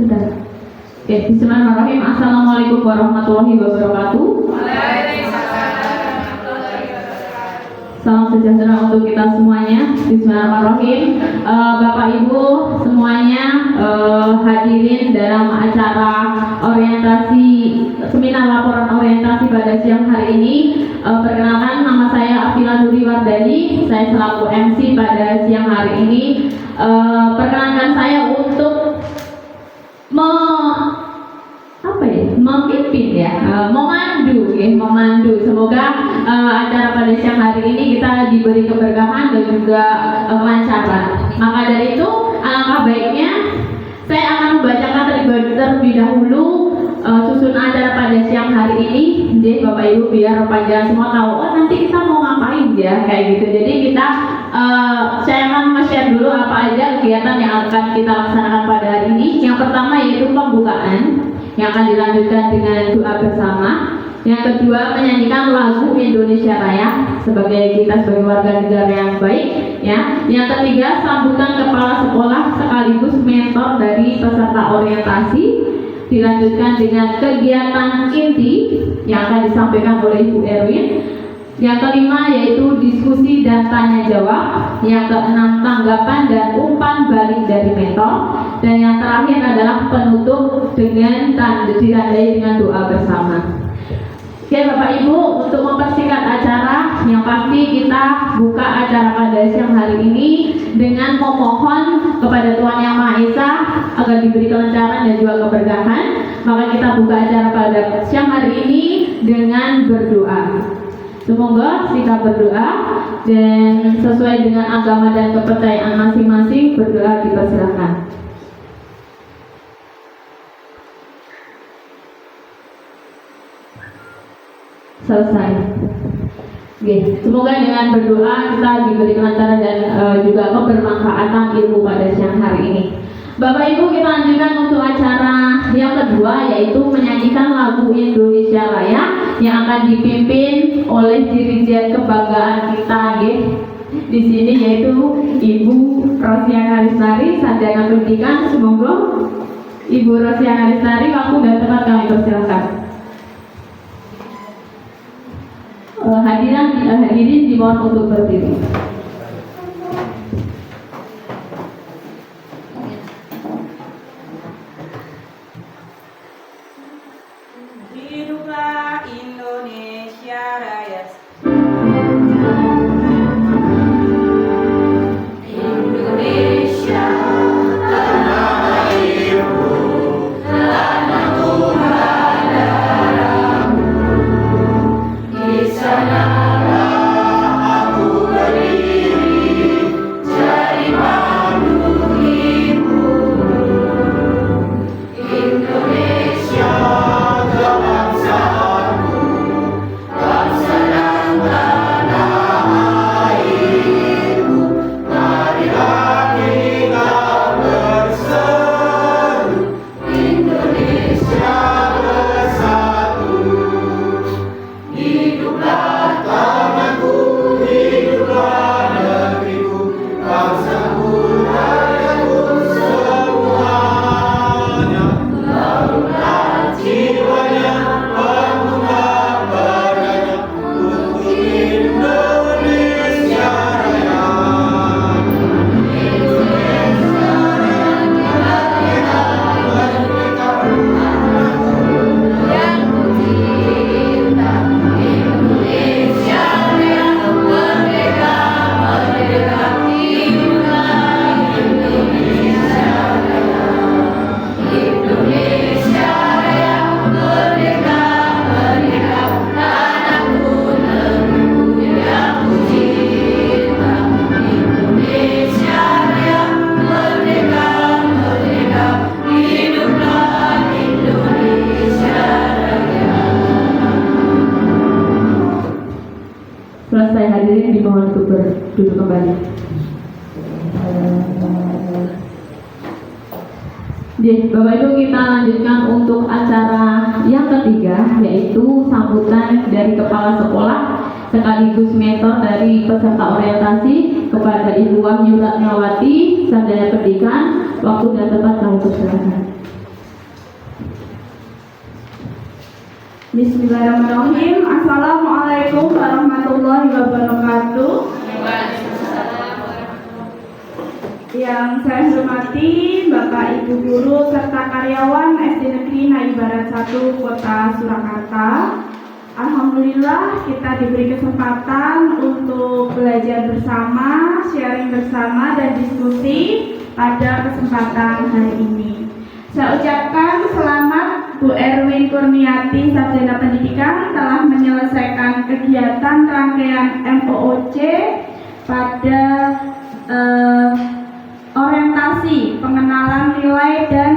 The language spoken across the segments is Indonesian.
Sudah. Oke, bismillahirrahmanirrahim. Assalamualaikum warahmatullahi wabarakatuh. Salam sejahtera untuk kita semuanya. Bismillahirrahmanirrahim. Bapak Ibu semuanya, hadirin dalam acara orientasi seminar laporan orientasi pada siang hari ini. Perkenalkan, nama saya Afila Nuri Wardani. Saya selaku MC pada siang hari ini. Perkenalkan saya untuk memimpin memandu. Semoga acara pada siang hari ini kita diberi keberkahan dan juga kelancaran. Maka dari itu, alangkah baiknya saya akan membacakan terlebih dahulu susun acara pada siang hari ini. Jadi Bapak Ibu biar panja semua tahu, nanti kita mau ngapain ya, kayak gitu. Jadi saya akan share dulu apa aja kegiatan yang akan kita laksanakan pada hari ini. Yang pertama yaitu pembukaan, yang akan dilanjutkan dengan doa bersama. Yang kedua, menyanyikan lagu Indonesia Raya sebagai warga negara yang baik, ya. Yang ketiga, sambutan kepala sekolah sekaligus mentor dari peserta orientasi, dilanjutkan dengan kegiatan inti yang akan disampaikan oleh Ibu Erwin. Yang kelima yaitu diskusi dan tanya jawab. Yang keenam, tanggapan dan umpan balik dari mentor. Dan yang terakhir adalah penutup dengan ditandai dengan doa bersama. Oke Bapak Ibu, untuk mempersingkat acara, yang pasti kita buka acara pada siang hari ini dengan memohon kepada Tuhan Yang Maha Esa agar diberi kelancaran dan juga keberkahan. Maka kita buka acara pada siang hari ini dengan berdoa. Semoga kita berdoa dan sesuai dengan agama dan kepercayaan masing-masing, berdoa dipersilakan. Selesai. Oke, semoga dengan berdoa kita diberi kelancaran dan juga kebermanfaatan ilmu pada siang hari ini. Bapak Ibu, kita lanjutkan untuk acara yang kedua yaitu menyanyikan lagu Indonesia Raya yang akan dipimpin oleh Dirijen Kebanggaan kita di sini yaitu Ibu Rosiana Lestari, Sarjana Pendidikan. Semoga Ibu Rosiana Lestari waktu dan tempat kami persilakan. Hadirin dimohon untuk berdiri. Hiduplah Indonesia Raya. Indonesia tanah airku, tanah Tuhan darahmu. Di sanalah aku berdiri, jadi pandu ibu. Indonesia bangsaku, bangsa dan tanah airku. Marilah kita berseru, Indonesia bersatu. Hiduplah tanahku, hiduplah negeriku, bangsaku, rakyatku semuanya. Lalulah jiwanya, bangunlah badannya untuk Indonesia Raya. Indonesia Raya, merdeka, merdeka, anakku yang kucinta. Indonesia Raya, merdeka, merdeka, hiduplah Indonesia Raya. Indonesia Raya, merdeka, merdeka, tanahku, negeriku yang kucinta. Indonesia Raya, merdeka, merdeka, hiduplah Indonesia Raya. Selesai, hadirin dimohon untuk duduk kembali. Bapak Ibu, kita lanjutkan untuk acara yang ketiga yaitu sambutan dari kepala sekolah sekaligus mentor dari peserta orientasi kepada Ibu Wahyu Ratnawati, Sarjana Pendidikan. Waktu dan tempat kami persilakan. Bismillahirrahmanirrahim. Assalamualaikum warahmatullahi wabarakatuh. Yang saya hormati Bapak Ibu Guru serta karyawan SD Negeri Nayu Barat 1 Kota Surakarta. Alhamdulillah kita diberi kesempatan untuk belajar bersama, sharing bersama dan diskusi pada kesempatan hari ini. Saya ucapkan selamat Bu Erwin Kurniati, Sarjana Pendidikan, telah menyelesaikan kegiatan rangkaian MOOC pada orientasi pengenalan nilai dan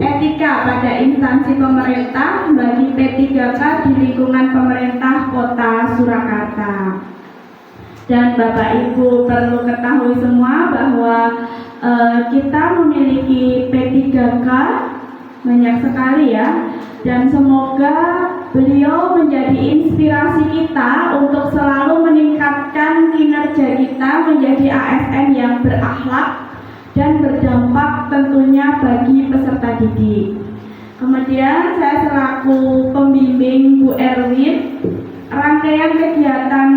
etika pada instansi pemerintah bagi P3K di lingkungan pemerintah Kota Surakarta. Dan Bapak Ibu perlu ketahui semua bahwa kita memiliki P3K banyak sekali ya, dan semoga beliau menjadi inspirasi kita untuk selalu meningkatkan kinerja kita menjadi ASN yang berakhlak dan berdampak tentunya bagi peserta didik. Kemudian saya selaku pembimbing Bu Erwin, rangkaian kegiatan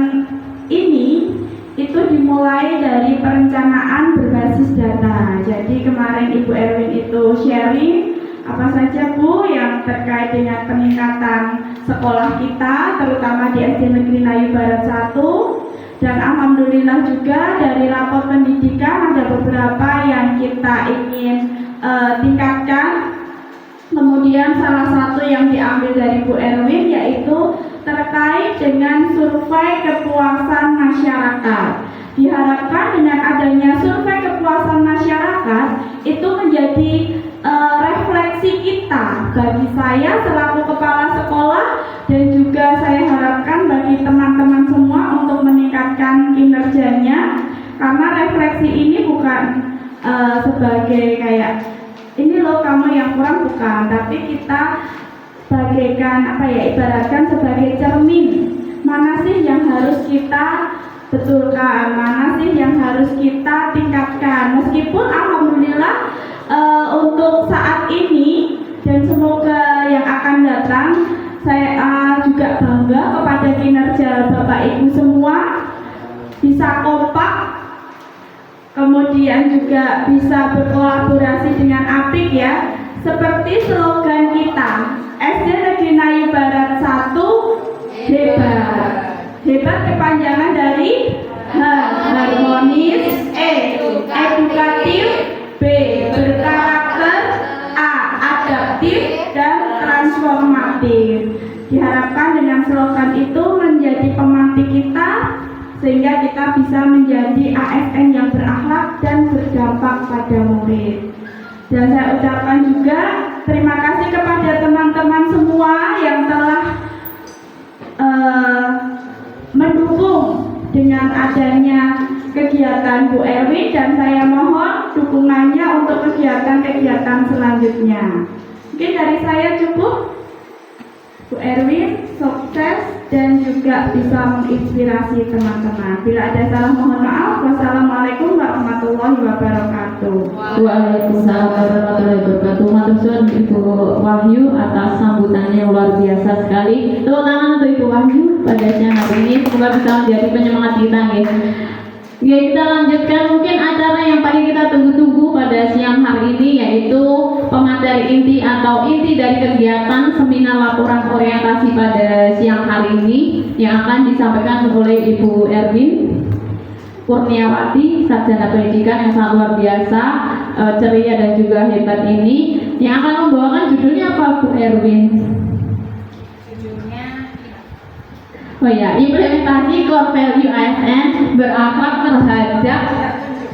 ini itu dimulai dari perencanaan berbasis data. Jadi kemarin Ibu Erwin itu sharing apa saja Bu yang terkait dengan peningkatan sekolah kita, terutama di SD Negeri Nayu Barat 1. Dan alhamdulillah juga dari rapor pendidikan ada beberapa yang kita ingin tingkatkan. Kemudian salah satu yang diambil dari Bu Erwin yaitu terkait dengan survei kepuasan masyarakat. Diharapkan dengan adanya survei kepuasan masyarakat itu menjadi refleksi kita bagi saya selaku kepala sekolah, dan juga saya harapkan bagi teman-teman semua untuk meningkatkan kinerjanya, karena refleksi ini bukan sebagai kayak ini loh kamu yang kurang, bukan, tapi kita bagaikan ibaratkan sebagai cermin, mana sih yang harus kita betulkan, mana sih yang harus kita tingkatkan. Meskipun alhamdulillah untuk saat ini dan semoga yang akan datang, saya juga bangga kepada kinerja Bapak Ibu semua, bisa kompak, kemudian juga bisa berkolaborasi dengan apik ya. Seperti slogan kita, SD Negeri Nayu Barat 1 hebat. Hebat kepanjangan dari harmonis, edukatif, B berkarakter, A adaptif, dan transformatif. Diharapkan dengan slogan itu menjadi pemantik kita sehingga kita bisa menjadi ASN yang berakhlak dan berdampak pada murid. Dan saya ucapkan juga terima kasih kepada teman-teman semua yang telah mendukung dengan adanya kegiatan Bu Erwin, dan saya mohon dukungannya untuk kegiatan-kegiatan selanjutnya. Mungkin dari saya cukup. Bu Erwin sukses dan juga bisa menginspirasi teman-teman. Bila ada salah mohon maaf. Wassalamualaikum warahmatullahi wabarakatuh. Waalaikumsalam warahmatullahi wabarakatuh. Matur suwun Ibu Wahyu atas sambutannya yang luar biasa sekali. Tepuk tangan untuk Ibu Wahyu pada siang hari ini. Semoga bisa menjadi penyemangat kita ya. Ya, kita lanjutkan mungkin acara yang paling kita tunggu-tunggu pada siang hari ini, yaitu pemateri inti atau inti dari kegiatan seminar laporan orientasi pada siang hari ini yang akan disampaikan oleh Ibu Erwin Kurniawati, Sarjana Pendidikan yang sangat luar biasa, ceria dan juga hebat ini, yang akan membawakan judulnya apa Bu Erwin? Oh ya, implementasi core value ASN berakhlak terhadap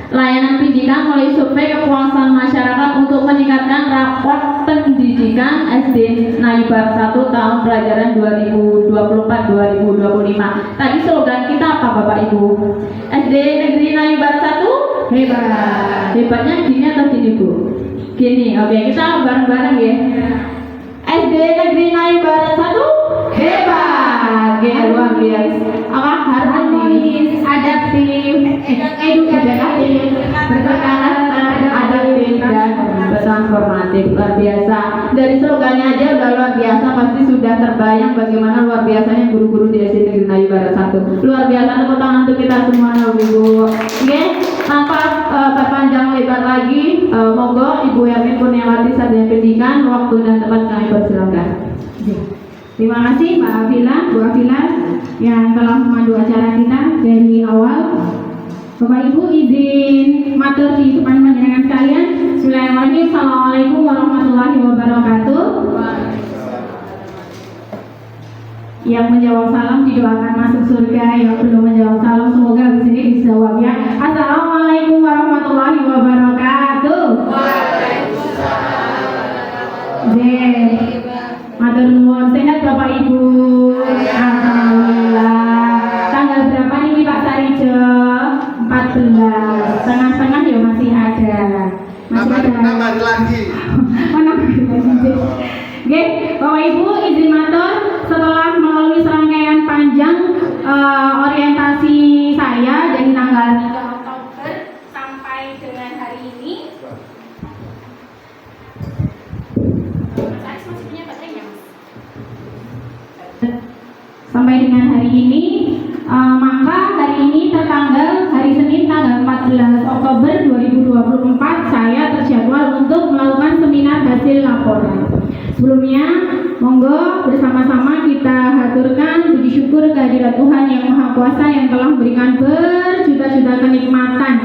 layanan pendidikan melalui survei kepuasan masyarakat untuk meningkatkan rapor pendidikan SD Nayu Barat 1 tahun pelajaran 2024-2025. Tadi slogan kita apa Bapak Ibu? SD Negeri Nayu Barat 1 hebat. Hebatnya gini atau gini Bu? Gini, oke, kita bareng-bareng ya. SD Negeri Nayu Barat 1 hebat. Oke, luar biasa. Harmonis, adaptif, edukatif, berkarakter, adaptif, dan bertransformatif. cantik, luar biasa. Dari slogannya aja udah luar biasa, pasti sudah terbayang bagaimana luar biasanya guru-guru di SD Negeri Melayu Barat 1. Luar biasa, tepuk tangan untuk kita semua, Ibu. Oke, tanpa berpanjang lebar lagi, monggo Ibu Hermin Kurniawati Sarjana Pendidikan, waktu dan tempat kami persilakan. Terima kasih Mbak Afila, Bu Afila yang telah memandu acara kita dari awal. Bapak Ibu izin matur di depan panjenengan sekalian. Bismillahirrahmanirrahim. Assalamualaikum warahmatullahi wabarakatuh. Yang menjawab salam didoakan masuk surga, yang belum menjawab salam semoga habis ini dijawab ya. Assalamualaikum warahmatullahi wabarakatuh. Matur nuwun, sehat Bapak Ibu. Alhamdulillah. Tanggal berapa nih Pak Sarijo? 14. Setengah-setengah ya masih ada. Nambah lagi. Oke, Bapak Ibu izin matur setelah melalui serangkaian panjang orientasi saya dari tanggal 3 Oktober sampai dengan hari ini. Sampai dengan hari ini, maka hari ini tertanggal hari Senin tanggal 14 Oktober 2024 saya terjadwal untuk melakukan seminar hasil laporan. Sebelumnya, monggo bersama-sama kita haturkan puji syukur kehadirat Tuhan yang Maha Kuasa yang telah memberikan berjuta-juta kenikmatan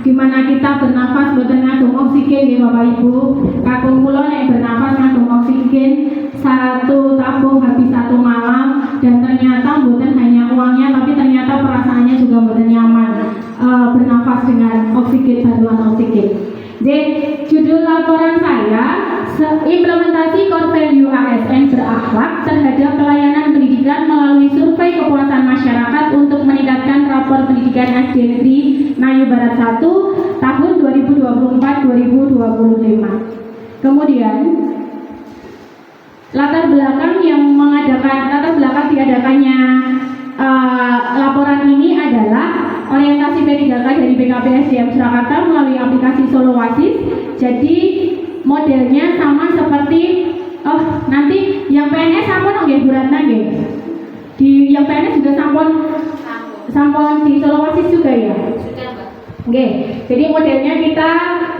di mana kita bernafas boten ngagem oksigen ya Bapak Ibu. Kakung kula yang bernafas ngagem oksigen satu tabung habis satu malam, dan ternyata boten hanya uangnya tapi ternyata perasaannya juga boten nyaman bernafas dengan oksigen, bantuan oksigen. Jadi judul laporan saya, implementasi core value ASN berakhlak terhadap pelayanan pendidikan melalui survei kepuasan masyarakat untuk meningkatkan rapor pendidikan SD Negeri Melayu Barat 1 tahun 2024-2025. Kemudian latar belakang diadakannya laporan ini adalah orientasi P3K dari BKP SDM Surakarta melalui aplikasi Solo Wasis. Jadi modelnya sama seperti nanti yang PNS sampun nggih Bu Ratna nggih. Di yang PNS juga sampun di Solo Wasis juga ya? Sudah, Mbak. Oke, jadi modelnya kita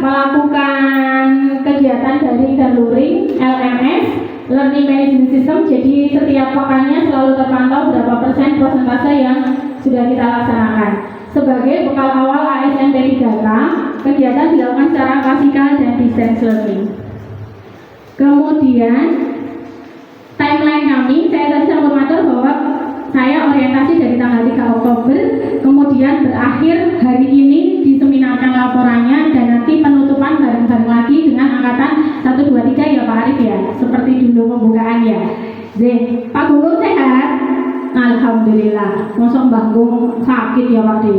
melakukan kegiatan dari Luring LMS Learning Management System. Jadi setiap pekannya selalu terpantau berapa persen persentase yang sudah kita laksanakan. Sebagai bekal awal ASN P3K, kegiatan dilakukan secara klasikal dan distance learning. Kemudian timeline kami, saya tadi sempat mengatur bahwa saya orientasi dari tanggal 3 Oktober, kemudian berakhir hari ini diseminarkan laporannya, dan nanti penutupan bareng-bareng lagi dengan angkatan 1, 2, 3 ya Pak Arif ya, seperti dulu pembukaan ya. Pak Guru sehat? Alhamdulillah. Mosok Mbah Gung sakit ya Pak Di.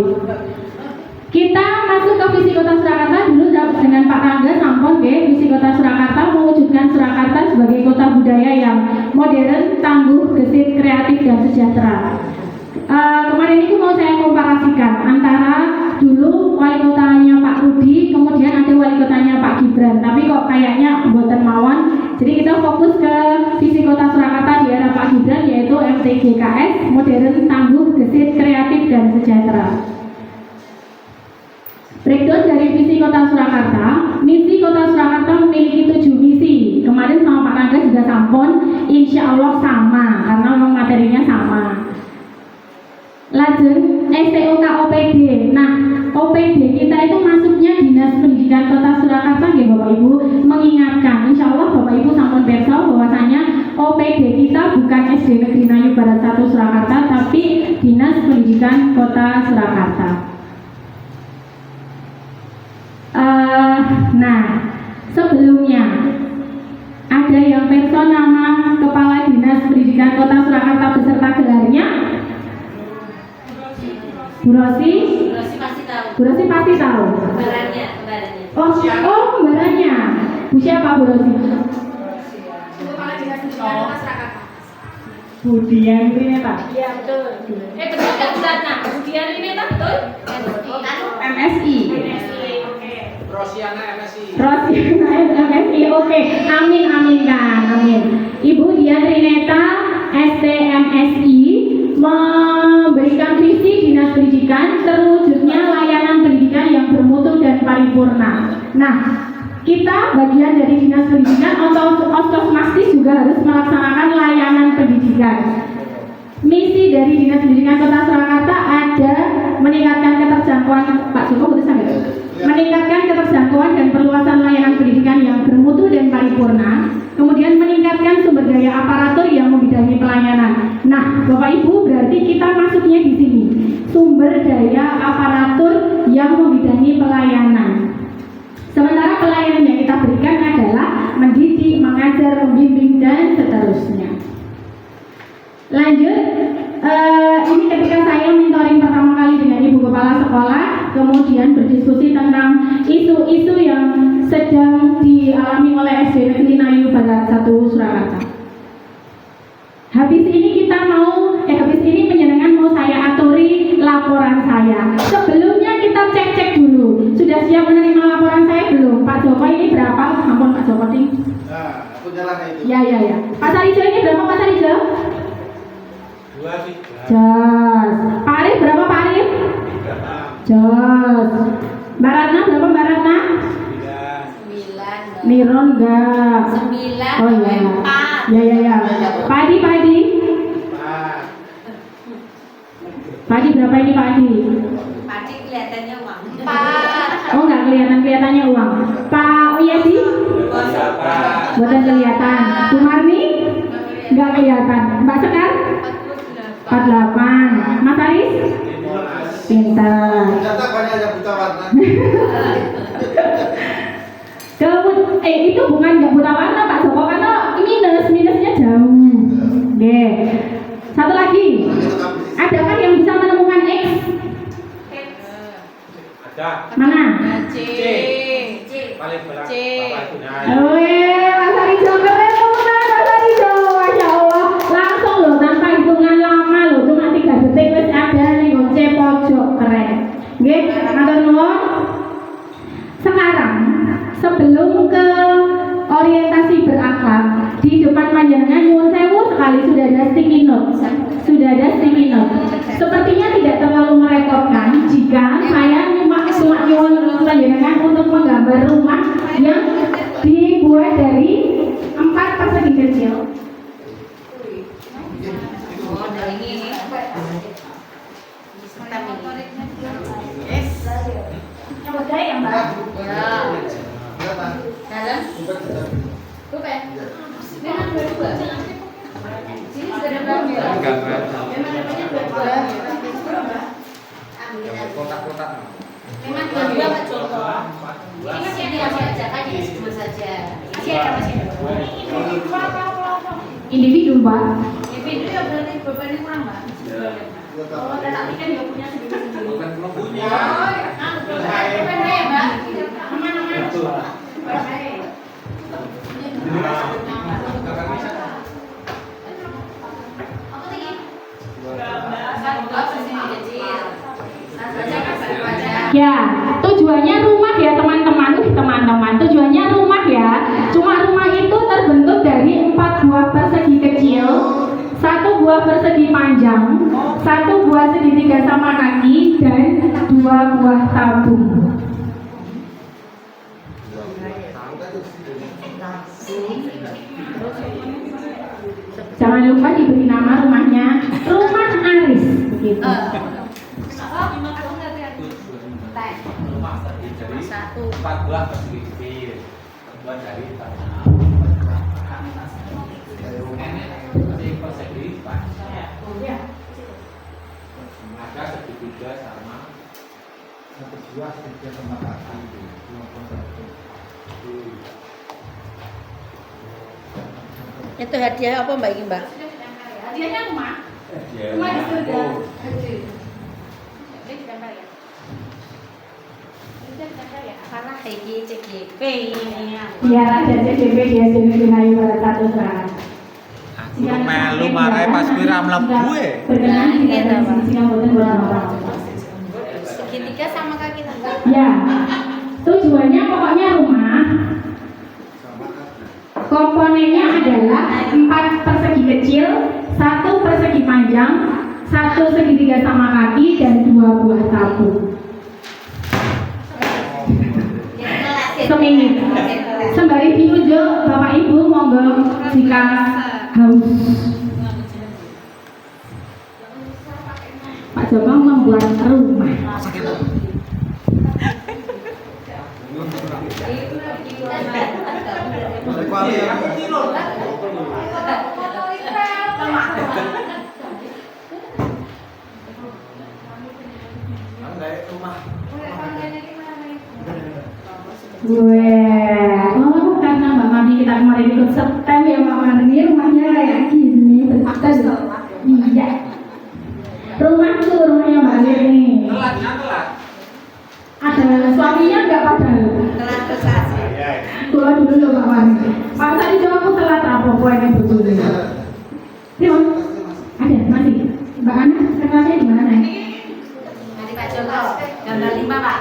Kita masuk ke visi kota Surakarta dulu dengan Pak Rangga sampun nggih. Visi kota Surakarta mewujudkan Surakarta sebagai kota budaya yang modern, tangguh, gesit, kreatif dan sejahtera. Kemarin itu mau saya komparasikan antara dulu wali kotanya Pak Rudi, kemudian ada wali kotanya Pak Gibran, tapi kok kayaknya mboten mawon. Jadi kita fokus ke visi kota Surakarta di era Pak Gibran, yaitu MTGKS, modern, tangguh, gesit, kreatif dan sejahtera. Breakdown dari visi kota Surakarta. Misi kota Surakarta memiliki 7 misi. Kemarin sama Pak Rangga juga sampun, insya Allah sama karena memang materinya sama. Lajeng STOK OPD. Nah, OPD kita itu masuknya Dinas Pendidikan Kota Surakarta nggih Bapak Ibu, mengingatkan insya Allah Bapak Ibu sampun pirsa bahwasanya OPD kita bukan SD Negeri Melayu Barat 1 Surakarta, tapi Dinas Pendidikan Kota Surakarta. Nah, sebelumnya ada yang pirsa nama Kepala Dinas Pendidikan Kota Surakarta beserta gelarnya? Bu Rosi pasti tahu. Bu Rosi pasti tahu. Kembarannya. Kembarannya. Bu siapa Bu Rosi? Kepala Dinas Pendidikan Kota Surakarta. Bu Dian Rineta. Iya betul. Betul nggak Bu Ratna? Bu Dian Rineta betul? MSI. Oke. Rosiana MSI. Rosiana MSI, oke. Amin, amin kan, amin. Ibu Dian Rineta STMSI memberikan visi Dinas Pendidikan terwujudnya layanan pendidikan yang bermutu dan paripurna. Nah, kita bagian dari Dinas Pendidikan atau Oskosmastis juga harus melaksanakan layanan pendidikan. Misi dari Dinas Pendidikan Kota Surakarta ada meningkatkan keterjangkauan, Pak Joko udah sampai? Meningkatkan keterjangkauan dan perluasan layanan pendidikan yang bermutu dan paripurna, kemudian meningkatkan sumber daya aparatur yang membidangi pelayanan. Nah, Bapak Ibu, berarti kita masuknya di sini, sumber daya aparatur yang membidangi pelayanan. Sementara pelayanan yang kita berikan adalah mendidik, mengajar, membimbing, dan seterusnya. Lanjut, ini ketika saya mentoring pertama kali dengan Ibu Kepala Sekolah, kemudian berdiskusi tentang isu-isu yang sedang dialami oleh SD Negeri Nayu Barat 1 Surakarta. Habis ini penjenengan mau saya aturi laporan saya. Sebelumnya kita cek dulu. Sudah siap menerima laporan saya belum? Pak Joko ini berapa? Ampun Pak Joko ini. Nah, aku nyerah itu. Ya. Pak Sarijo ini berapa Pak Sarijo? 23. Jos. Pak Arif berapa Pak Arif? 36. Jos. Mbak Ratna berapa Mbak Ratna? 9. Niron enggak? 9. Oh iya. 4. Ya. Padi. Padi berapa ini Padi? Padi kelihatannya uang. 4. Oh enggak kelihatannya uang. Pak Uyadi? Bukan kelihatan. Bu Marni? Enggak kelihatan. Mbak Sekar? 48. Mas Aris? Pintar. Ternyata banyak yang buta warna. Itu bukan nggak buta warna Pak Joko, karena minusnya jauh. Oke. Satu lagi. Ada kan yang bisa menemukan X? Ada. Mana? C. Paling berat. C. Bapak Gunai. Mas Arijo keren banget, Mas Arijo. Masya Allah. Langsung loh, tanpa hitungan lama loh, cuma 3 detik wis ada nih C pojok, keren. Oke, matur nuwun. Sekarang sebelum ke orientasi berakhlak, di depan panjenengan nyuwun sewu sekali sudah ada sticky note. Sepertinya tidak terlalu merepotkan jika saya cuma nyuwun panjenengan untuk menggambar rumah yang dibuat dari 4 persegi kecil. Oh, dari ini. Coba saya ya Mbak. Ya. Dalam. Bukan. Memang berdua. Sini sudah ada berapa? Memang dapatnya berdua. Kotak-kotak. Memang berdua Pak Joko. Ini masih ada aja cuma saja. Masih ada. Individu Mbak. Individu ya berarti bebannya kurang Mbak. Oh, tapi kan dia punya sendiri-sendiri. Bukan punya. Bebannya ya Mbak. Ya, tujuannya rumah ya teman-teman. Tujuannya rumah ya. Cuma rumah itu terbentuk dari 4 buah persegi kecil, 1 buah persegi panjang, 1 buah segitiga sama kaki, dan 2 buah tabung. Jangan lupa diberi nama rumahnya Rumah Aris begitu. Rumah terdiri dari 4 buah persegi kecil, terbuat dari tanah. Ini persegi panjang. Ada segitiga sama. Satu buah segitiga sama kaki. Itu hadiah apa Mbak ini Mbak? Hadiahnya rumah. Ya. Rumah di surga. Karena Hegi CGP. Biar ada CDP dia sini di Nayu Barat 1 Surakarta. Aku melu marai pas kuwi ra mlebu e. Berkenan tidak ada di sini mboten boten. Segitiga sama kaki tangga. Ya. Tujuannya pokoknya persegi kecil, 1 persegi panjang, 1 segitiga sama kaki, dan 2 buah tabung. Seminggu. Sembari diunjuk, Bapak Ibu monggo jika haus. Pak Joko membuat rumah. Oh karena Mbak Mami kita kemarin ikut setem ya Mbak Mami, rumahnya kayak gini, betul. Iya. Rumahnya Mbak Lini. Ada suaminya enggak padahal? Telat besar. Gua dulu loh Mbak Mami. Pak tadi jawab aku telat apa pokoknya betul. Terima. Ada masih. Mbak Ana, kenalnya di mana? Nanti Pak Joko, gambar 5 Pak.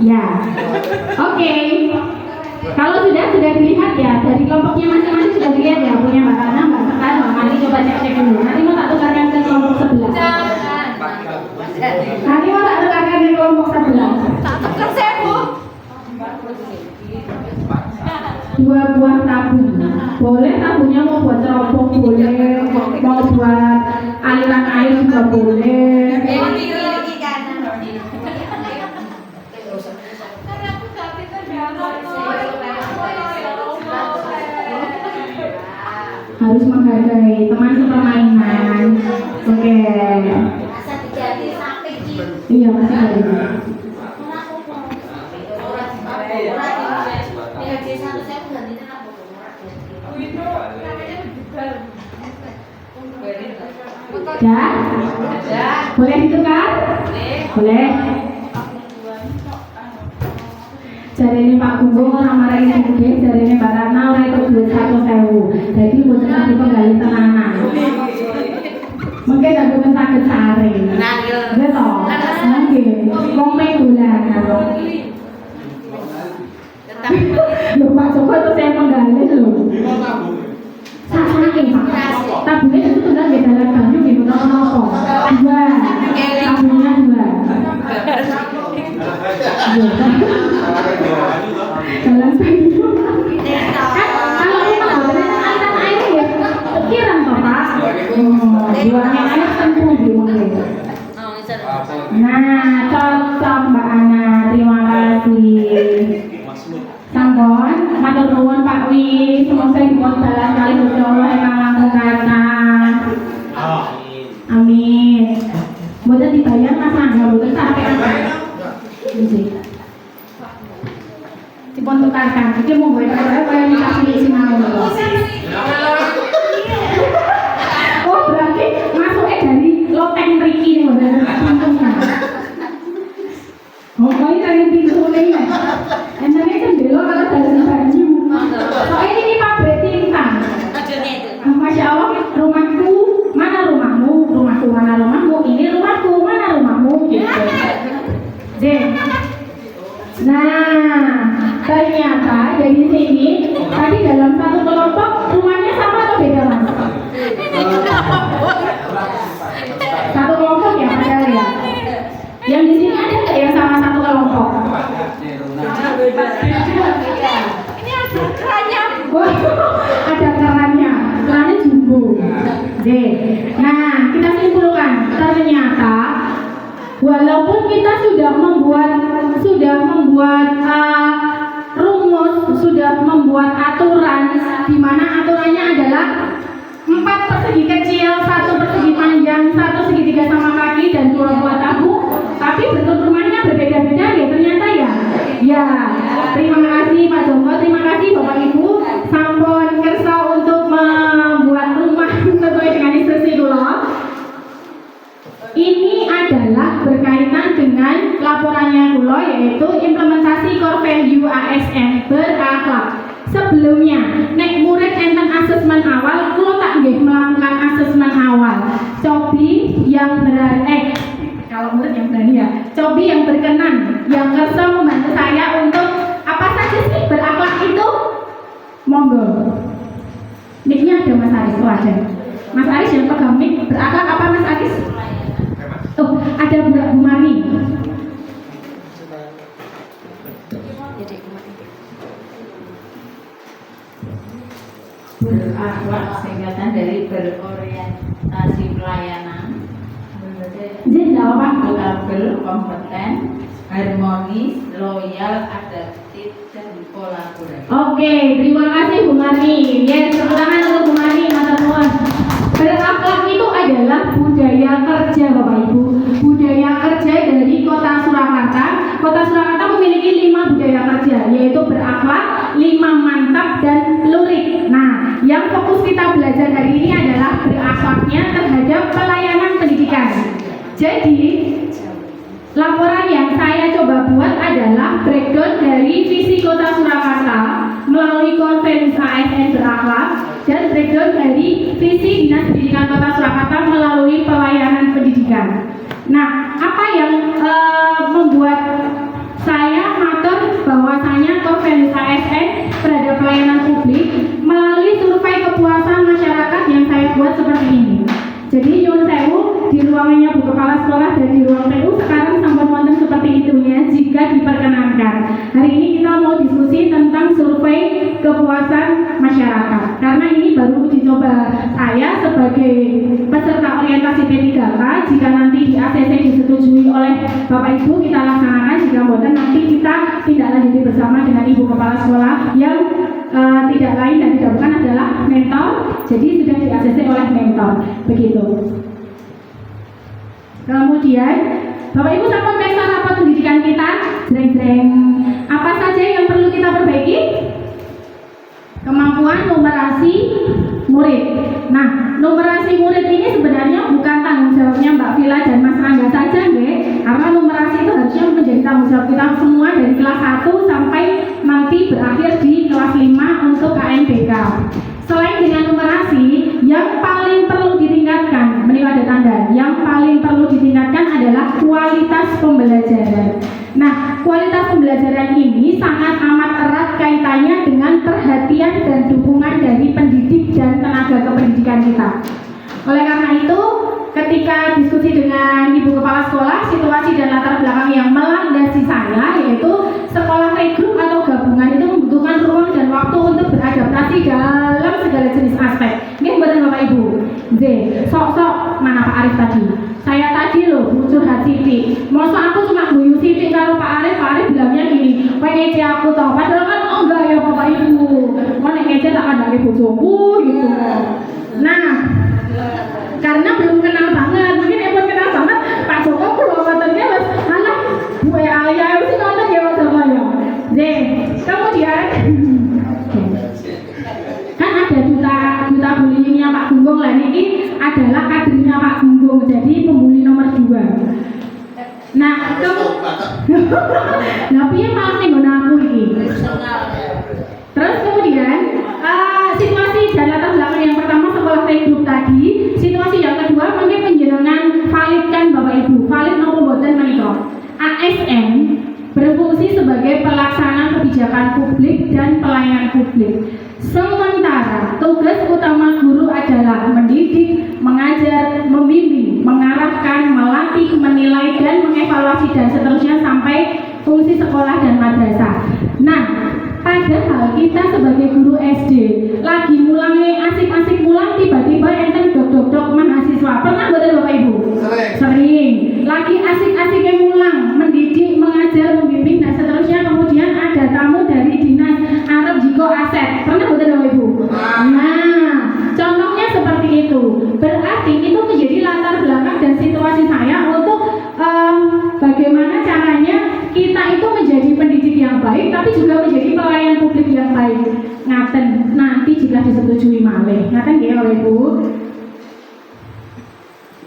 Ya, oke. Kalau sudah dilihat ya dari kelompoknya masing-masing sudah dilihat ya, punya Mbak Ana, Mbak Sekar, Mbak Mani, coba cek dulu. Nanti mau tak tukarkan ke kelompok sebelah. Nanti mau tak tukarkan ke kelompok sebelah. Tak tukar saya Bu. 2 buah tabung. Boleh tabungnya mau buat cerobong boleh, mau buat aliran air juga boleh. Kiri kanan. Harus menghargai teman sepermainan. Oke. Masa diganti sampai gitu. Iya masih ada. Ya? Boleh ditukar? Boleh. Jarene Pak Gunggung orang marahin sugih, jarene Mbak Ratna ora itu duit 100.000. Jadi mboten saged penggali tenanan. Mungkin gak mboten saged sare. Nah, yo. Betul. Mungkin. Wong dolan karo. Tetap Lho Pak Joko itu saya penggali lho. Saking Pak. Tabungnya itu tunggal nggih dalan banyu nggih mboten napa. 2. Tabungnya 2. Dalam banyu. Kalau ini aliran air ya pikiran toh Pak. Buangnya air tentu mungkin. Nah, cocok Mbak Ana, terima kasih. Sampun, matur nuwun Pak Wi, semoga dipun dalan kali Gusti Allah ingkang langkung kathah. Amin. Mboten dibayar Mas Angga, mboten sampean. Dipun tukarkan, iki monggo kaya dikasih sinau. Oh, berarti masuknya dari loteng mriki nih mboten pintunya. Oh, ini dari pintu nih. Enaknya jendela kalau dalam banyu. Soalnya ini pabrik tinta. Masya Allah, rumahku, mana rumahmu? Rumahku, mana rumahmu? Ini rumahku, mana rumahmu? Gitu. Nah, ternyata dari sini tadi dalam satu kelompok rumahnya sama atau beda Mas? Satu kelompok ya padahal ya. Yang di sini ada nggak yang sama satu kelompok? Ini ada kerannya. Wah, ada kerannya jumbo. Nah, kita simpulkan ternyata walaupun kita sudah membuat rumus, sudah membuat aturan, di mana aturannya adalah 4 persegi kecil, 1 persegi panjang, 1 segitiga sama kaki, dan 2 buah tabung. Tapi bentuk rumahnya berbeda-beda ya ternyata ya. Ya, terima kasih Pak Joko, terima kasih Bapak Ibu. Sampun kersa untuk membuat rumah sesuai dengan instruksi kula. Ini adalah berkaitan dengan dengan laporannya kula yaitu implementasi core value ASN berakhlak. Sebelumnya, nek murid enten asesmen awal, kula tak nggih melakukan asesmen awal. Cobi yang berani, kalau murid yang berani ya, cobi yang berkenan, yang kersa membantu saya untuk apa saja sih berakhlak itu, monggo. Mic-nya ada Mas Aris, oh ada. Mas Aris yang pegang mic, berakhlak apa Mas Aris? Oh, ada Bu Mari. Berakhlak singkatan dari berorientasi pelayanan, Jadi apa? akuntabel, kompeten, harmonis, loyal, adaptif, dan kolaboratif. Oke, terima kasih Bu Mari. Yes, tepuk tangan untuk Bu Mari, teman-teman. Berakhlak itu adalah budaya kerja Bapak Ibu. Budaya kerja dari Kota Surakarta. Kota Surakarta memiliki 5 budaya kerja, yaitu berakhlak, 5 mantap, dan lurik. Nah, yang fokus kita belajar hari ini adalah berakhlaknya terhadap pelayanan pendidikan. Jadi, laporan yang saya coba buat adalah breakdown dari visi Kota Surakarta melalui konferensi ASN berakhlak dan breakdown dari visi Dinas Pendidikan Kota Surakarta melalui pelayanan pendidikan. Nah, apa yang membuat saya matur bahwasanya konferensi ASN terhadap pelayanan publik melalui survei kepuasan masyarakat yang saya buat seperti ini. Jadi nyuwun sewu di ruangannya Bu Kepala Sekolah dan di ruang TU sekarang sampun wonten seperti itunya jika diperkenankan. Hari ini kita mau diskusi tentang survei kepuasan masyarakat. Karena ini baru uji coba saya sebagai peserta orientasi P3K. Jika nanti di ACC disetujui oleh Bapak Ibu kita laksanakan, jika boten nanti kita tindak lanjuti bersama dengan Ibu Kepala Sekolah yang tidak lain dan tidak bukan adalah mentor. Jadi sudah di-ACC oleh mentor. Begitu. Kemudian Bapak Ibu sampun pesta rapat pendidikan kita, jreng-jreng. Apa saja yang perlu kita perbaiki? Kemampuan numerasi murid. Nah, numerasi murid ini sebenarnya bukan tanggung jawabnya Mbak Vila dan Mas Rangga saja, nggih. Karena numerasi itu harusnya menjadi tanggung jawab kita semua dari kelas 1 sampai nanti berakhir di kelas 5 untuk KNBK. Selain dengan numerasi, yang paling perlu ditingkatkan, meniru ada tanda, yang paling perlu ditingkatkan adalah kualitas pembelajaran. Nah, kualitas pembelajaran ini sangat amat erat kaitannya dengan perhatian dan dukungan dari pendidik dan tenaga kependidikan kita. Oleh karena itu, ketika diskusi dengan Ibu Kepala Sekolah, situasi dan latar belakang yang melandasi saya yaitu sekolah regroup atau gabungan itu membutuhkan ruang dan waktu untuk beradaptasi dalam segala jenis aspek. Ini buatan Bapak Ibu. Sok-sok mana Pak Arif tadi? Saya tadi loh curhat Siti. Masa aku cuma guyu Siti kalau Pak Arif bilangnya gini, pengen ngece aku toh. Padahal kan oh enggak ya Bapak Ibu. Mau ngece tak ada bojoku gitu. Nah, karena belum kenal banget, mungkin yang belum kenal banget Pak Joko kulo watennya wis alah gue ayah wis nonton ya sama ya. Kemudian kan ada duta bullyingnya Pak Gunggung lah, ini adalah kadernya Pak Gunggung, jadi pembuli nomor 2. Nah, tapi yang malah nenggon aku ini. Terus kemudian situasi dan latar belakang yang pertama sekolah regroup tadi. Situasi yang kedua mungkin penjenengan validkan Bapak Ibu, valid maupun boten menika. ASN berfungsi sebagai pelaksana kebijakan publik dan pelayanan publik. Sementara tugas utama guru adalah mendidik, mengajar, membimbing, mengarahkan, melatih, menilai dan mengevaluasi dan seterusnya sampai fungsi sekolah dan madrasah. Nah, padahal kita sebagai guru SD lagi mulangnya asik-asik mulang tiba-tiba enten dok-dok mahasiswa. Pernah boten Bapak Ibu? Sering. Lagi asik-asiknya mulang, mendidik, mengajar, membimbing dan seterusnya, kemudian ada tamu dari dinas Arab Jiko Aset. Pernah boten Bapak Ibu? Nah, contohnya seperti itu. Berarti itu menjadi latar belakang dan situasi saya untuk bagaimana caranya kita itu menjadi pendidik yang baik tapi juga menjadi pelayan publik yang baik. Ngaten nanti jika disetujui malih. Ngaten nggih Bapak Ibu.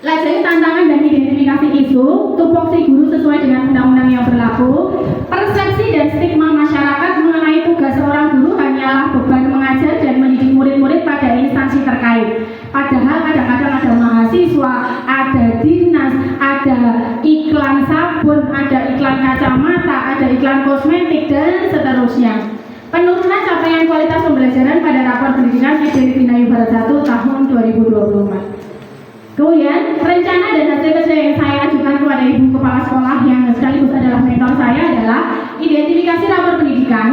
Lajeng dipelajari tantangan dan identifikasi isu, tupoksi guru sesuai dengan undang-undang yang berlaku, persepsi dan stigma masyarakat mengenai tugas seorang guru hanyalah beban mengajar dan mendidik murid-murid pada instansi terkait. Padahal kadang-kadang ada mahasiswa, ada dinas, ada iklan sabun, ada iklan kacamata, ada iklan kosmetik, dan seterusnya. Penurunan capaian kualitas pembelajaran pada rapor pendidikan IDN Binayu Barat 1 tahun 2024. Kemudian rencana dan hasil kerja yang saya ajukan kepada Ibu Kepala Sekolah yang sekaligus adalah mentor saya adalah identifikasi rapor pendidikan,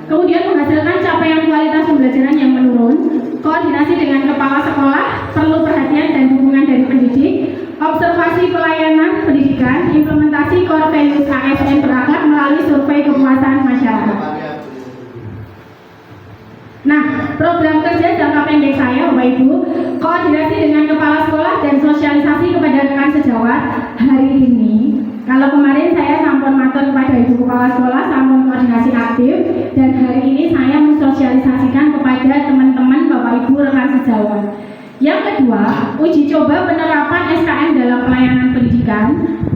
kemudian menghasilkan capaian kualitas pembelajaran yang menurun, koordinasi dengan kepala sekolah, perlu perhatian dan dukungan dari pendidik, observasi pelayanan pendidikan, implementasi core values ASN berakhlak melalui survei kepuasan masyarakat. Nah, program kerja jangka pendek saya, Bapak Ibu, koordinasi dengan kepala sekolah dan sosialisasi kepada rekan sejawat hari ini. Kalau kemarin saya sampun matur kepada Ibu Kepala Sekolah, sampun koordinasi aktif, dan hari ini saya mensosialisasikan kepada teman-teman Bapak Ibu rekan sejawat. Yang kedua, uji coba penerapan SKM dalam pelayanan pendidikan.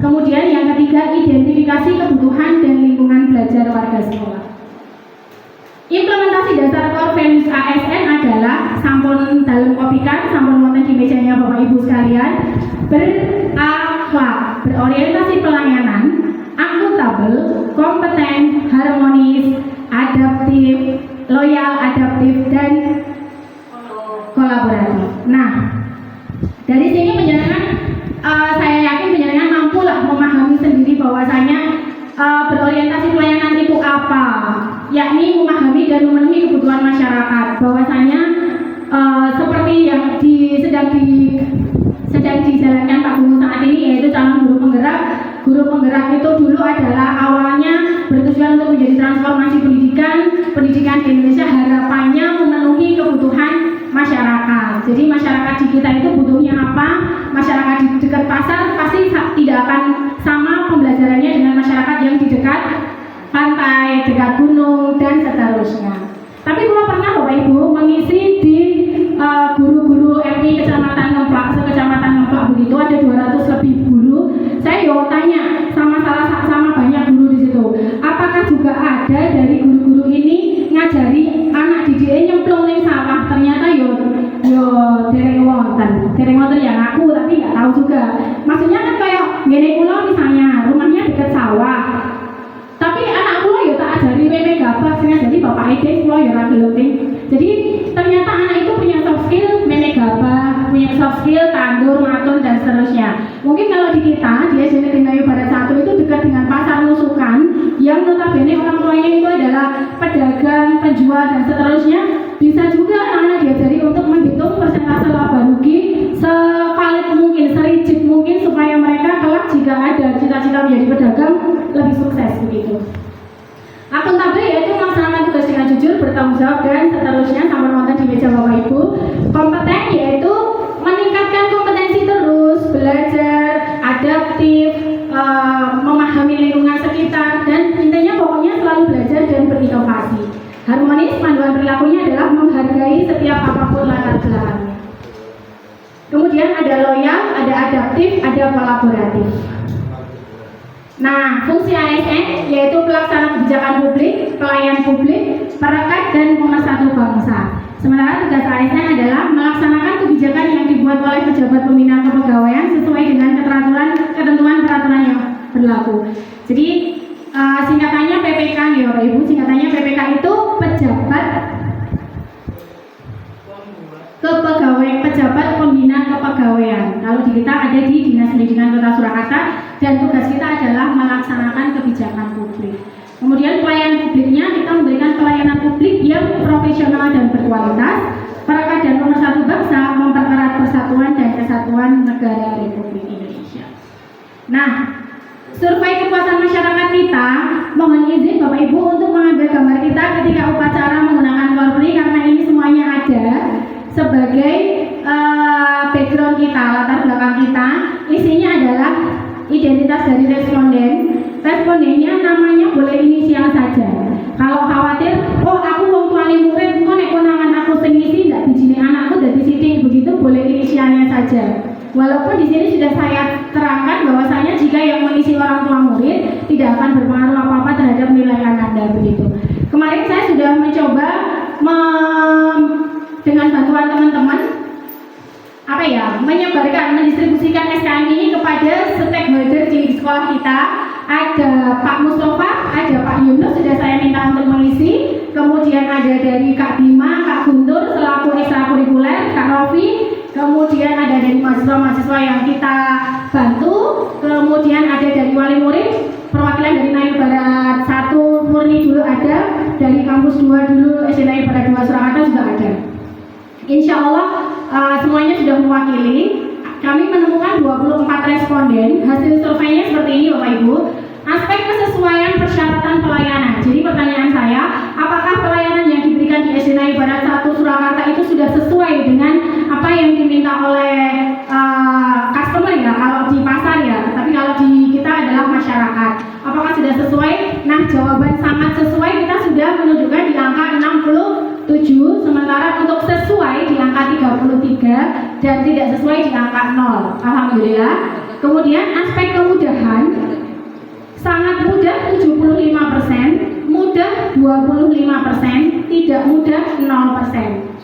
Kemudian yang ketiga, identifikasi kebutuhan dan lingkungan belajar warga sekolah. Implementasi dasar core values ASN adalah sampun dalam kopikan, sampun wonten di mejanya Bapak Ibu sekalian, berakhlak, berorientasi pelayanan, akuntabel, kompeten, harmonis, adaptif, loyal, adaptif, dan kolaboratif. Nah, dari sini penjenengan, saya yakin penjenengan mampulah memahami sendiri bahwasanya berorientasi pelayanan itu apa, yakni memahami dan memenuhi kebutuhan masyarakat. Bahwasanya seperti yang sedang dijalankan Pak Guru saat ini, yaitu calon guru penggerak. Guru penggerak itu dulu adalah awalnya bertujuan untuk menjadi transformasi pendidikan di Indonesia, harapannya memenuhi kebutuhan masyarakat. Jadi masyarakat di kita itu butuhnya apa? Masyarakat di dekat pasar pasti tidak akan sama pembelajarannya dengan masyarakat yang di dekat pantai, dekat gunung, dan seterusnya. Tapi kalau pernah Bapak Ibu mengisi di guru-guru MI Kecamatan Ngemplak, sekecamatan Ngemplak begitu, ada 200 lebih guru. Saya tanya sama banyak guru di situ, apakah juga ada dari guru-guru ini ngajari anak didiknya nyemplung ning sawah? Ternyata dereng wonten yang aku, tapi nggak tahu juga. Maksudnya kan kayak ngene kula misalnya rumahnya dekat sawah, tapi anak kula ya tak ajari meme gabah, sing jadi bapak ide kula ya ora gelem. Jadi ternyata anak itu punya soft skill meme gabah, punya soft skill tandur, matun, dan seterusnya. Mungkin kalau di kita di SD Binayu Barat 1 itu dekat dengan pasar Nusukan, yang notabene orang tuanya itu adalah pedagang, penjual, dan seterusnya. Bisa juga anak-anak diajari untuk menghitung persentase laba rugi sevalid mungkin, serigid mungkin, supaya mereka kelak jika ada cita-cita menjadi pedagang lebih sukses begitu. Akuntabel yaitu melaksanakan tugas dengan jujur, bertanggung jawab, dan seterusnya, sama nonton di meja Bapak Ibu. Kompeten yaitu meningkatkan kompetensi terus, belajar, adaptif, memahami lingkungan sekitar, dan intinya pokoknya selalu belajar dan berinovasi. Harmonis, panduan perilakunya adalah menghargai setiap apapun latar belakangnya. Kemudian ada loyal, ada adaptif, ada kolaboratif. Nah, fungsi ASN yaitu pelaksana kebijakan publik, pelayan publik, perekat, dan pemersatu bangsa. Sementara tugas ASN adalah melaksanakan kebijakan yang dibuat oleh pejabat pembina kepegawaian sesuai dengan ketentuan peraturan yang berlaku. Jadi singkatannya PPK ya Bapak Ibu, singkatannya PPK itu pejabat pembina kepegawaian. Kalau di kita ada di Dinas Pendidikan Kota Surakarta, dan tugas kita adalah melaksanakan kebijakan publik. Kemudian pelayanan publiknya, kita memberikan pelayanan publik yang profesional dan berkualitas, perekat dan pemersatu bangsa, mempererat persatuan dan kesatuan negara Republik Indonesia. Nah, survei kepuasan masyarakat kita, mohon izin Bapak Ibu untuk mengambil gambar kita ketika upacara menggunakan korpri, karena ini semuanya ada sebagai background kita, latar belakang kita. Isinya adalah identitas dari responden. Respondennya namanya boleh inisial saja. Kalau khawatir, oh aku wong tuane murid, kok nek konangan aku sing isi ndak bijine anakku dadi sithik begitu, boleh inisialnya saja. Walaupun di sini sudah saya terangkan bahwasanya jika yang mengisi orang tua murid tidak akan berpengaruh apa-apa terhadap nilai Anda begitu. Kemarin saya sudah mencoba dengan bantuan teman-teman mendistribusikan SKM ini kepada stakeholder di sekolah kita. Ada Pak Mustafa, ada Pak Yunus, sudah saya minta untuk mengisi. Kemudian ada dari Kak Bima, Kak Guntur selaku ekstrakurikuler, Kak Rofi. Kemudian ada dari mahasiswa-mahasiswa yang kita bantu. Kemudian ada dari wali murid, perwakilan dari Nail Barat 1 murni dulu ada, dari kampus 2 dulu SD Nail Barat 2 Surakarta juga ada. Insya Allah semuanya sudah mewakili. Kami menemukan 24 responden. Hasil surveinya seperti ini Bapak Ibu. Aspek kesesuaian persyaratan pelayanan. Jadi pertanyaan saya, apakah pelayanan yang diberikan di SD Nail Barat 1 Surakarta itu sudah sesuai dengan apa yang diminta oleh customer ya, kalau di pasar ya, tapi kalau di kita adalah masyarakat. Apakah sudah sesuai? Nah, jawaban sangat sesuai, kita sudah menunjukkan di angka 67, sementara untuk sesuai di angka 33 dan tidak sesuai di angka 0. Alhamdulillah. Kemudian aspek kemudahan, sangat mudah 75%, mudah 25%, tidak mudah 0%.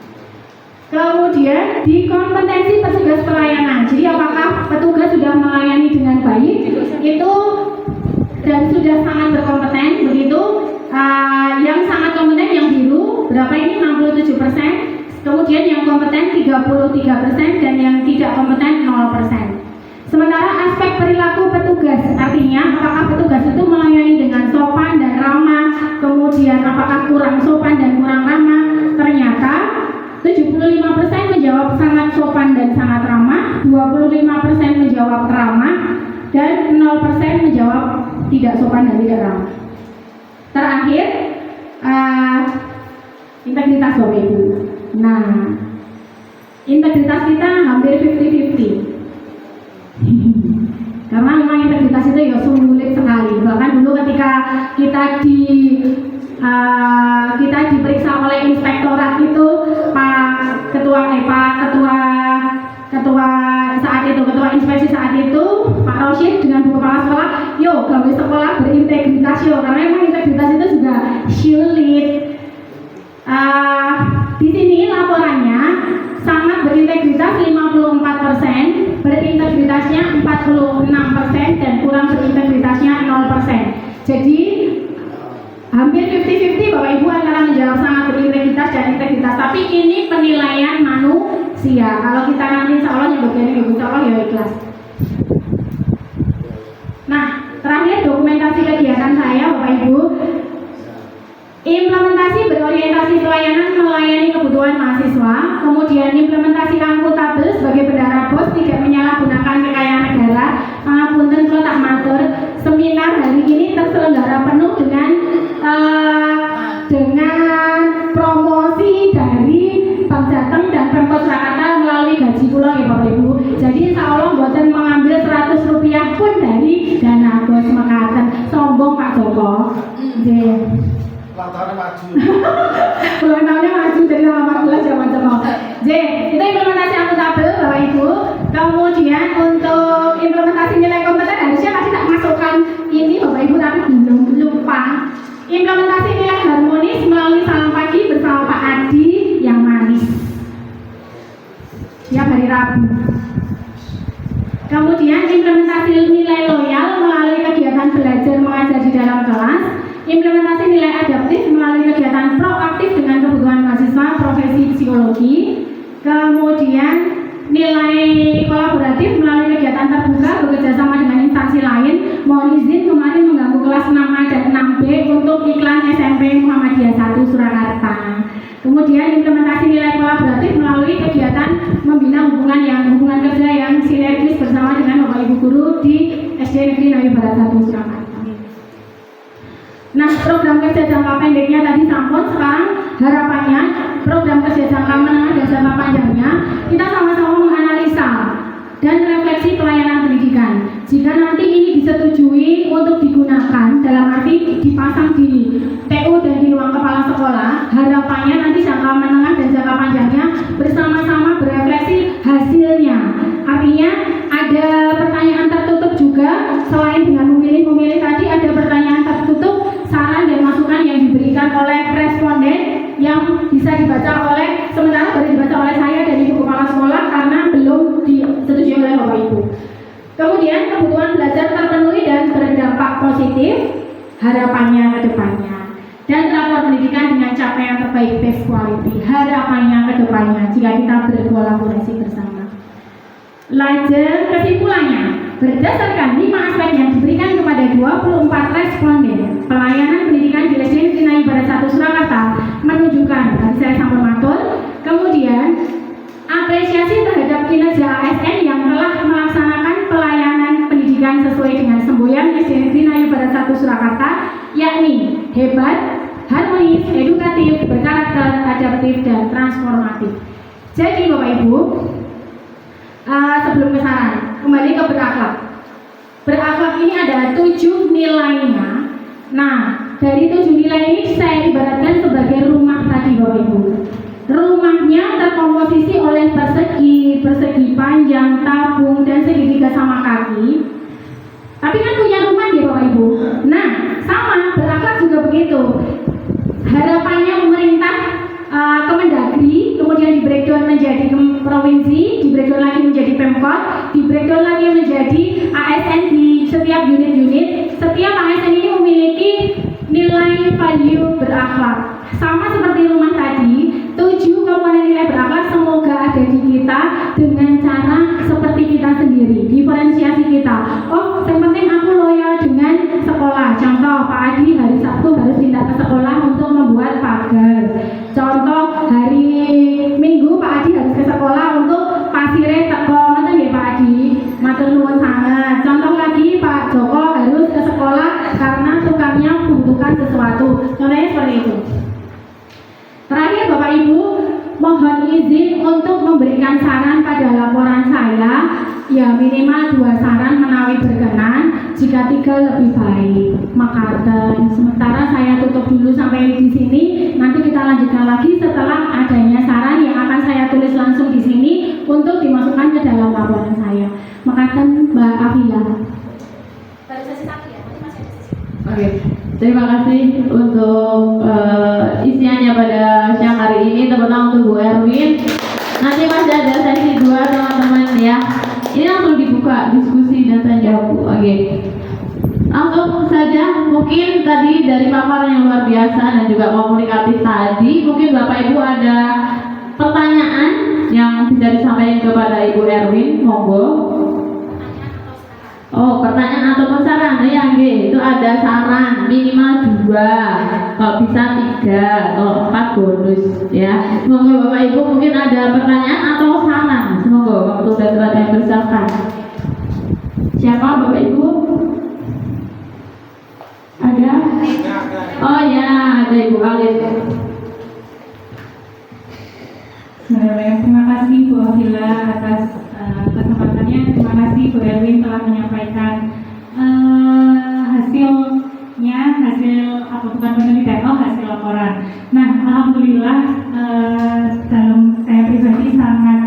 Kemudian di kompetensi petugas pelayanan. Jadi apakah petugas sudah melayani dengan baik itu dan sudah sangat berkompeten begitu. Yang sangat kompeten yang biru berapa ini 67%. Kemudian yang kompeten 33% dan yang tidak kompeten 0%. Sementara aspek perilaku petugas, artinya apakah petugas itu melayani dengan sopan dan ramah, kemudian apakah kurang sopan dan kurang ramah, ternyata 75% menjawab sangat sopan dan sangat ramah, 25% menjawab ramah, dan 0% menjawab tidak sopan dan tidak ramah. Terakhir, integritas Bapak Ibu. Nah, integritas kita hampir 50-50. Karena memang integritas itu ya sulit sekali. Bahkan dulu ketika kita diperiksa oleh inspektorat itu ketua inspeksi saat itu Pak Rosyid dengan Bu Kepala Sekolah, yo gawe sekolah berintegritas yo, karena memang integritas itu juga sulit. Di sini laporannya sangat berintegritas 54%, berintegritasnya 46% dan kurang berintegritasnya 0%. Jadi hampir 50-50 Bapak Ibu antara menjawab sangat berintegritas dan integritas. Tapi ini penilaian manusia. Kalau kita nanti insya Allah nyebutnya insya Allah ya ikhlas. Nah, terakhir dokumentasi kegiatan saya Bapak Ibu. Implementasi berorientasi pelayanan melayani kebutuhan mahasiswa, kemudian implementasi akuntabel sebagai bendara bos, tidak menyalahgunakan kekayaan negara. Pangapunten kalau tak matur, seminar hari ini terselenggara penuh dengan promosi dari Bank Jateng dan Pemkot Surakarta melalui gaji kula ya Bapak Ibu. Jadi insya Allah boten mengambil 100 rupiah pun dari dana bos mekaten. Sombong Pak Joko. Lantaran maju. Ulang tahunnya maju dari 18 zaman mau. J, itu implementasi akuntabel Bapak Ibu. Kemudian untuk implementasi nilai kompeten harusnya tadi tak masukkan ini Bapak Ibu tapi belum lupa. Implementasi nilai harmonis melalui salam pagi bersama Pak Adi yang manis. Tiap hari Rabu. Kemudian implementasi nilai loyal melalui kegiatan belajar mengajar di dalam kelas. Implementasi nilai adaptif melalui kegiatan proaktif dengan kebutuhan mahasiswa profesi psikologi. Kemudian nilai kolaboratif melalui kegiatan terbuka bekerjasama dengan instansi lain. Mohon izin kemarin mengganggu kelas 6A dan 6B untuk iklan SMP Muhammadiyah 1 Surakarta. Kemudian implementasi nilai kolaboratif melalui kegiatan membina hubungan kerja yang sinergis bersama dengan Bapak Ibu guru di SD Negeri Nail Barat 1 Surakarta. Nah, program kerja jangka pendeknya tadi sampun, sekarang harapannya program kerja jangka menengah dan jangka panjangnya kita sama-sama menganalisa dan refleksi pelayanan pendidikan. Jika nanti ini disetujui untuk digunakan dalam arti dipasang di TU dan di ruang kepala sekolah, harapannya nanti jangka menengah dan jangka panjangnya bersama-sama berefleksi hasilnya. Artinya selain dengan memilih tadi ada pertanyaan tertutup, saran dan masukan yang diberikan oleh responden yang bisa dibaca oleh, sementara baru dibaca oleh saya dan Ibu Kepala Sekolah karena belum disetujui oleh Bapak Ibu. Kemudian kebutuhan belajar terpenuhi dan berdampak positif, harapannya ke depannya. Dan rapor pendidikan dengan capaian terbaik best quality, harapannya ke depannya jika kita berkolaborasi bersama. Lajeng kesimpulannya, berdasarkan 5 aspek yang diberikan kepada 24 responden, pelayanan pendidikan di SD Negeri Nayu Barat 1 Surakarta menunjukkan, tadi saya sampun matur, kemudian apresiasi terhadap kinerja ASN yang telah melaksanakan pelayanan pendidikan sesuai dengan semboyan SD Negeri Nayu Barat 1 Surakarta, yakni hebat, harmonis, edukatif, berkarakter, adaptif, dan transformatif. Jadi Bapak Ibu, sebelum ke saran, kembali ke berakhlak. Berakhlak ini ada 7 nilainya. Nah, dari 7 nilai ini saya ibaratkan sebagai rumah tadi Bapak Ibu. Rumahnya terkomposisi oleh persegi panjang, tabung, dan segitiga sama kaki. Tapi kan punya rumah ya Bapak Ibu. Nah, sama berakhlak juga begitu. Harapannya pemerintah Kemendagri, kemudian di breakdown menjadi provinsi, di breakdown lagi menjadi Pemkot, di breakdown lagi menjadi ASN di setiap unit-unit. Setiap ASN ini memiliki nilai value berakhlak. Sama seperti rumah tadi, 7 komponen nilai berakhlak semoga ada di kita dengan cara seperti kita sendiri, diferensiasi kita. Oh, yang penting aku loyal dengan sekolah. Contoh, Pak Adi hari Sabtu harus pindah ke sekolah untuk membuat pagar. Contoh, hari Minggu Pak Adi harus ke sekolah untuk pasire teko, ngoten nggih Pak Adi. Matur nuwun sangat. Contoh lagi, Pak Joko harus ke sekolah karena tukangnya membutuhkan sesuatu. Contohnya seperti itu. Terakhir Bapak Ibu, mohon izin untuk memberikan saran pada laporan saya. Ya minimal 2 saran menawi berkenan, jika 3 lebih baik. Makaten. Sementara saya tutup dulu sampai di sini. Nanti kita lanjutkan lagi setelah adanya saran yang akan saya tulis langsung di sini untuk dimasukkan ke dalam laporan saya. Makaten Mbak Afila. Baru sesi 1 ya, nanti masih ada sesi. Oke, terima kasih untuk isiannya pada siang hari ini, terutama untuk Bu Erwin. Nanti masih ada sesi 2 teman-teman ya. Ini langsung dibuka diskusi dan tanya jawab. Oke. Langsung saja, mungkin tadi dari paparan yang luar biasa dan juga komunikatif tadi, mungkin Bapak Ibu ada pertanyaan yang bisa disampaikan kepada Ibu Erwin, monggo. Oh, pertanyaan ataupun saran, ya itu ada saran minimal 2, kalau bisa 3, kalau 4 bonus ya. Semoga Bapak Ibu mungkin ada pertanyaan atau saran, semoga waktu dan tempat yang bersahabat. Siapa Bapak Ibu? Ada? Oh ya, ada Ibu Alif. Terima kasih Bu Afila atas kesempatannya. Terima kasih Bu Erwin telah menyampaikan hasilnya, hasil apa bukan penelitian, hasil laporan. Nah, alhamdulillah dalam saya pribadi sangat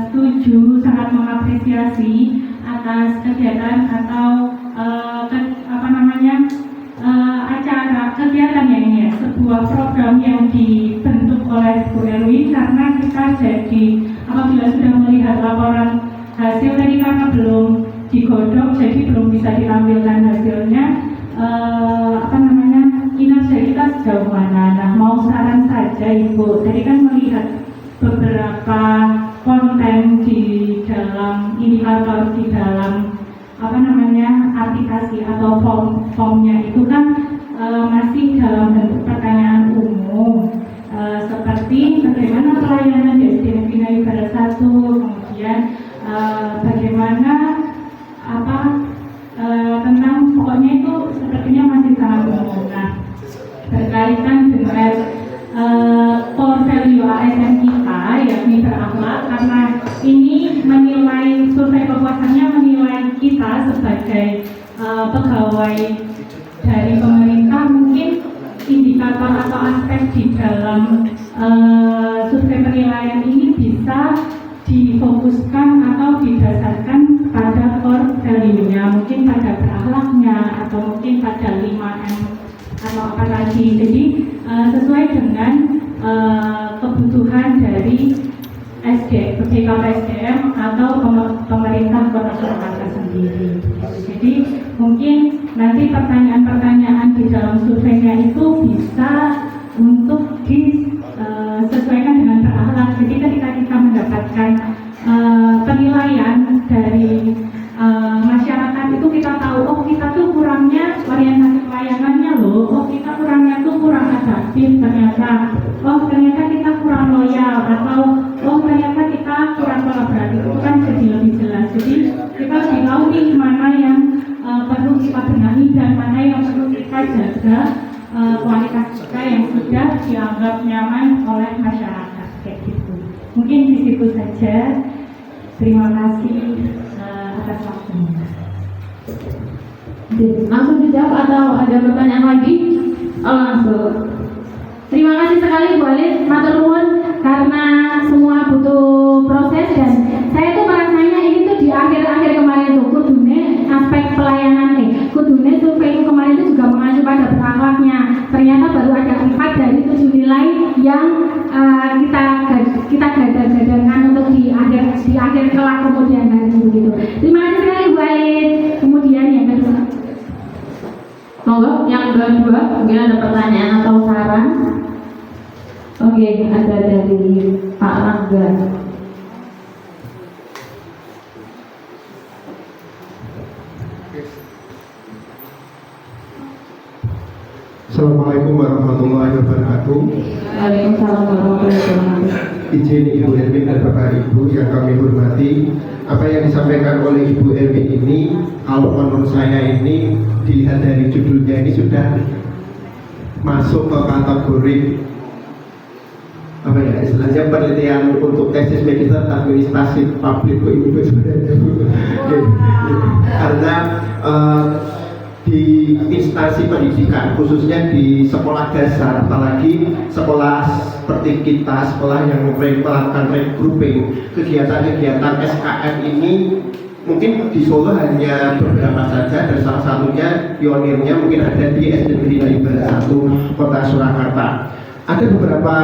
setuju, sangat mengapresiasi atas kegiatan atau acara kegiatan yang ini ya, sebuah program yang dibentuk oleh Bu Erwin, karena kita jadi apabila sudah melihat laporan hasil tadi karena belum digodok jadi belum bisa ditampilkan hasilnya kinerja kita sejauh mana. Nah, mau saran saja Ibu, tadi kan melihat beberapa konten di dalam indikator di dalam aplikasi atau formnya itu kan masih dalam bentuk pertanyaan umum, seperti bagaimana pelayanan di SD Negeri Nayu Barat 1, kemudian bagaimana tentang pokoknya itu sepertinya masih sangat umum. Nah, berkaitan dengan core value ASN kita yakni berakhlak, karena ini menilai survei kepuasannya menilai kita sebagai pegawai dari pemerintah. Mungkin indikator atau aspek di dalam survei penilaian ini bisa difokuskan atau didasarkan pada core value. atau apa lagi. Jadi sesuai dengan kebutuhan dari BKK SDM atau pemerintah Kota Surakarta sendiri. Jadi mungkin nanti pertanyaan-pertanyaan di dalam surveinya itu bisa untuk disesuaikan dengan berakhlak. Jadi ketika kita mendapatkan penilaian dari masyarakat itu, kita tahu oh kita tuh kurangnya orientasi pelayanannya loh, oh kita kurangnya tuh kurang adaptif ternyata, oh ternyata kita kurang loyal, atau oh ternyata kita kurang kolaboratif. Itu kan jadi lebih jelas. Jadi kita lebih tahu nih mana yang perlu kita benahi dan mana yang perlu kita jaga kualitas kita yang sudah dianggap nyaman oleh masyarakat, kayak gitu. Mungkin di situ saja. Terima kasih atas waktunya. Langsung dijawab atau ada pertanyaan lagi? Oh, langsung. Terima kasih sekali Bu Alit, matur nuwun, karena semua butuh proses dan saya tuh merasanya ini tuh di akhir-akhir kemarin tuh kudune aspek pelayanan kudune survei kemarin itu juga mengacu pada berakhlaknya. Ternyata baru ada 4 dari 7 nilai yang kita gadang-gadangkan untuk di akhir kelak kemudian hari begitu. Terima kasih sekali Bu Alit. Kemudian yang kedua, monggo yang kedua mungkin ada pertanyaan atau saran. Oke, ada dari Pak Rangga. Assalamualaikum warahmatullahi wabarakatuh. Waalaikumsalam warahmatullahi wabarakatuh. Izin Ibu Erwin dan Bapak Ibu yang kami hormati, apa yang disampaikan oleh Ibu Erwin ini, kalau menurut saya ini dilihat dari judulnya ini sudah masuk ke kategori apa ya istilahnya penelitian untuk tesis magister administrasi publik Bu sebenarnya Bu. Karena di instansi pendidikan khususnya di sekolah dasar, apalagi sekolah seperti kita, sekolah yang melakukan regrouping, kegiatan-kegiatan SKM ini mungkin di Solo hanya beberapa saja, dan salah satunya pionirnya mungkin ada di SD Negeri Negara 1 Kota Surakarta. Ada beberapa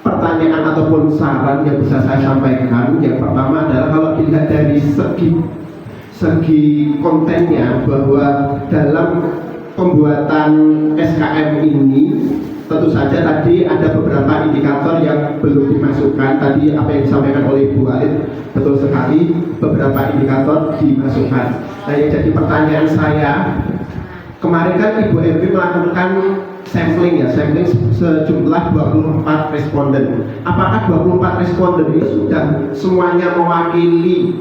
pertanyaan ataupun saran yang bisa saya sampaikan. Yang pertama adalah kalau dilihat dari segi kontennya, bahwa dalam pembuatan SKM ini tentu saja tadi ada beberapa indikator yang belum dimasukkan. Tadi apa yang disampaikan oleh Bu Alit betul sekali, beberapa indikator dimasukkan. Nah, yang jadi pertanyaan saya, kemarin kan Ibu Erwin melakukan sampling sejumlah 24 responden. Apakah 24 responden ini sudah semuanya mewakili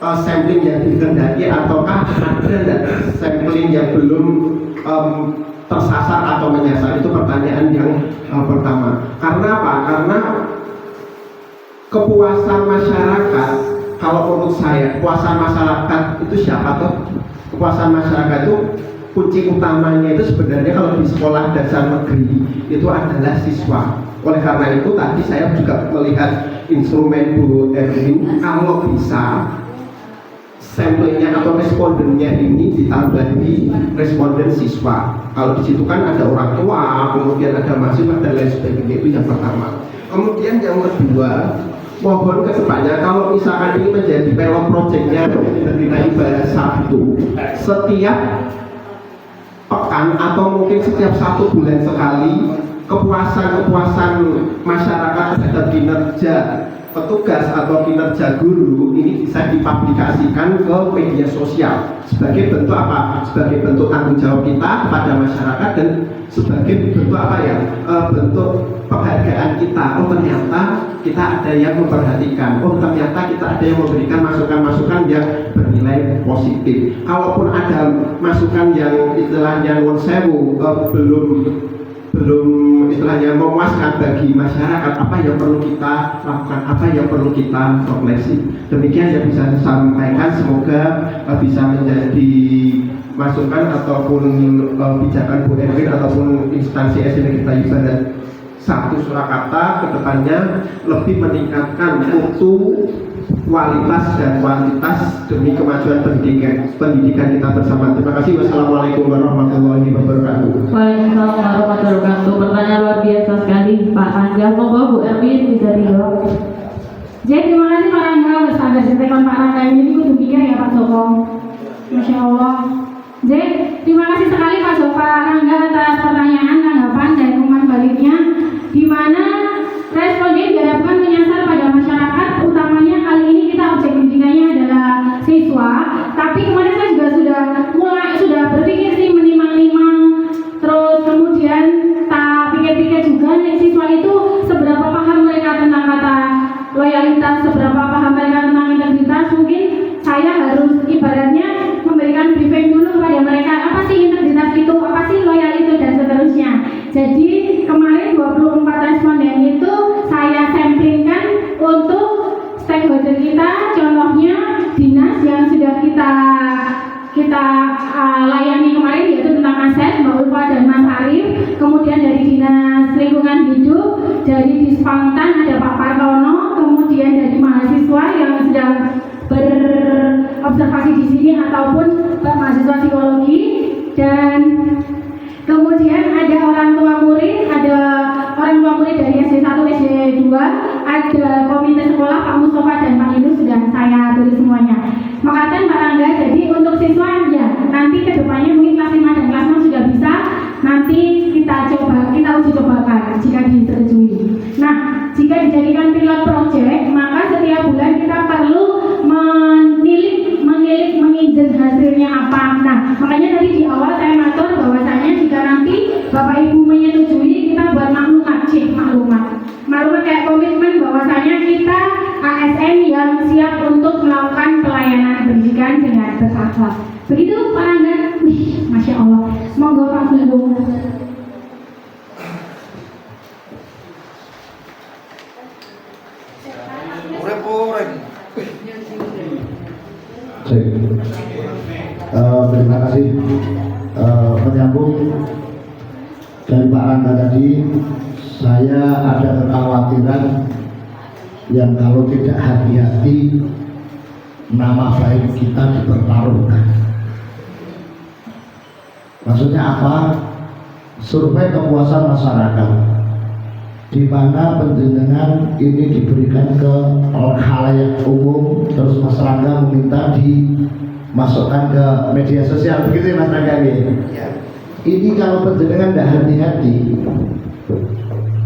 sampling yang dikehendaki, ataukah ada sampling yang belum tersasar atau menyasar? Itu pertanyaan yang pertama. Karena apa? Karena kepuasan masyarakat, kalau menurut saya kepuasan masyarakat itu siapa tuh? Kepuasan masyarakat itu kunci utamanya itu sebenarnya kalau di sekolah dasar negeri itu adalah siswa. Oleh karena itu tadi saya juga melihat instrumen Bu Erwin, kalau bisa sampelnya atau respondennya ini ditambahi responden siswa. Kalau di situ kan ada orang tua, kemudian ada mahasiswa dan lain sebagainya. Itu yang pertama. Kemudian yang kedua, mohon kedepannya kalau misalkan ini menjadi pilot projectnya dari bahasa 1, setiap pekan atau mungkin setiap 1 bulan sekali, kepuasan masyarakat terhadap kinerja petugas atau kinerja guru ini bisa dipublikasikan ke media sosial sebagai bentuk apa? Sebagai bentuk tanggung jawab kita kepada masyarakat dan sebagai bentuk apa ya? Bentuk penghargaan kita. Oh ternyata kita ada yang memperhatikan. Oh ternyata kita ada yang memberikan masukan-masukan yang bernilai positif. Kalaupun ada masukan yang istilahnya non sewu belum istilahnya memuaskan bagi masyarakat, apa yang perlu kita lakukan, apa yang perlu kita koreksi. Demikian yang bisa saya sampaikan, semoga bisa menjadi masukan ataupun pijakan Bu Erwin ataupun instansi SD Negeri Ibadat 1 Surakarta kedepannya lebih meningkatkan mutu kualitas dan kuantitas demi kemajuan pendidikan kita bersama. Terima kasih. Wassalamualaikum warahmatullahi wabarakatuh. Waalaikumsalam warahmatullahi wabarakatuh. Pertanyaan luar biasa sekali Pak Rangga. Monggo Bu Erwin bisa dijawab. Jadi terima kasih Pak Rangga, wis ada setekon Pak Rangga ini kudu pikir ya Pak Joko. Masya Allah. Jadi terima kasih sekali Pak Rangga atas pertanyaan, tanggapan dan umpan baliknya, di mana responnya diharapkan menyasar pada masyarakat, utamanya kali ini kita objek pendidikannya adalah siswa. Tapi kemarin saya juga sudah berpikir sih menimang-nimang, terus kemudian tak pikir-pikir juga nih siswa itu seberapa paham mereka tentang kata loyalitas, seberapa paham mereka tentang integritas. Mungkin saya harus ibaratnya memberikan briefing dulu kepada mereka, apa sih integritas itu, apa sih loyal itu, dan seterusnya. Jadi kemarin 24 responden itu saya samplingkan untuk stakeholder kita, contohnya dinas yang sudah kita layani kemarin, yaitu tentang aset, Mbak Ulfa dan Mas Arif. Kemudian dari Dinas Lingkungan Hidup, dari Dispangtan ada Pak Partono, kemudian dari mahasiswa yang sedang berobservasi di sini ataupun mahasiswa psikologi, dan kemudian ada orang tua murid, dari SD 1, SD 2, ada komite sekolah Pak Mustafa dan Pak Yunus, sudah saya tulis semuanya. Makasih Pak Rangga. Jadi untuk siswa ya nanti kedepannya mungkin kelas 5 dan kelas 6 sudah bisa, nanti kita uji cobakan jika disetujui. Nah, jika dijadikan pilot project, maka setiap bulan kita perlu mengizinkan hasilnya apa. Nah, makanya tadi di awal saya matur bahwasanya jika nanti Bapak Ibu menyetujui, kita buat maklumat kayak komitmen bahwasanya kita ASN yang siap untuk melakukan pelayanan pendidikan dengan berakhlak. Begitu Pak Rangga. Wih, Masya Allah. Monggo Pak Gunggung. Terima kasih. Menyambung dari Pak Rangga tadi, saya ada kekhawatiran yang kalau tidak hati-hati nama baik kita dipertaruhkan. Maksudnya apa? Survei kepuasan masyarakat, di mana penjenengan ini diberikan ke khalayak umum, terus Mas Rangga meminta dimasukkan ke media sosial, begitu ya Mas Rangga ya? Ini kalau penjenengan tidak hati-hati,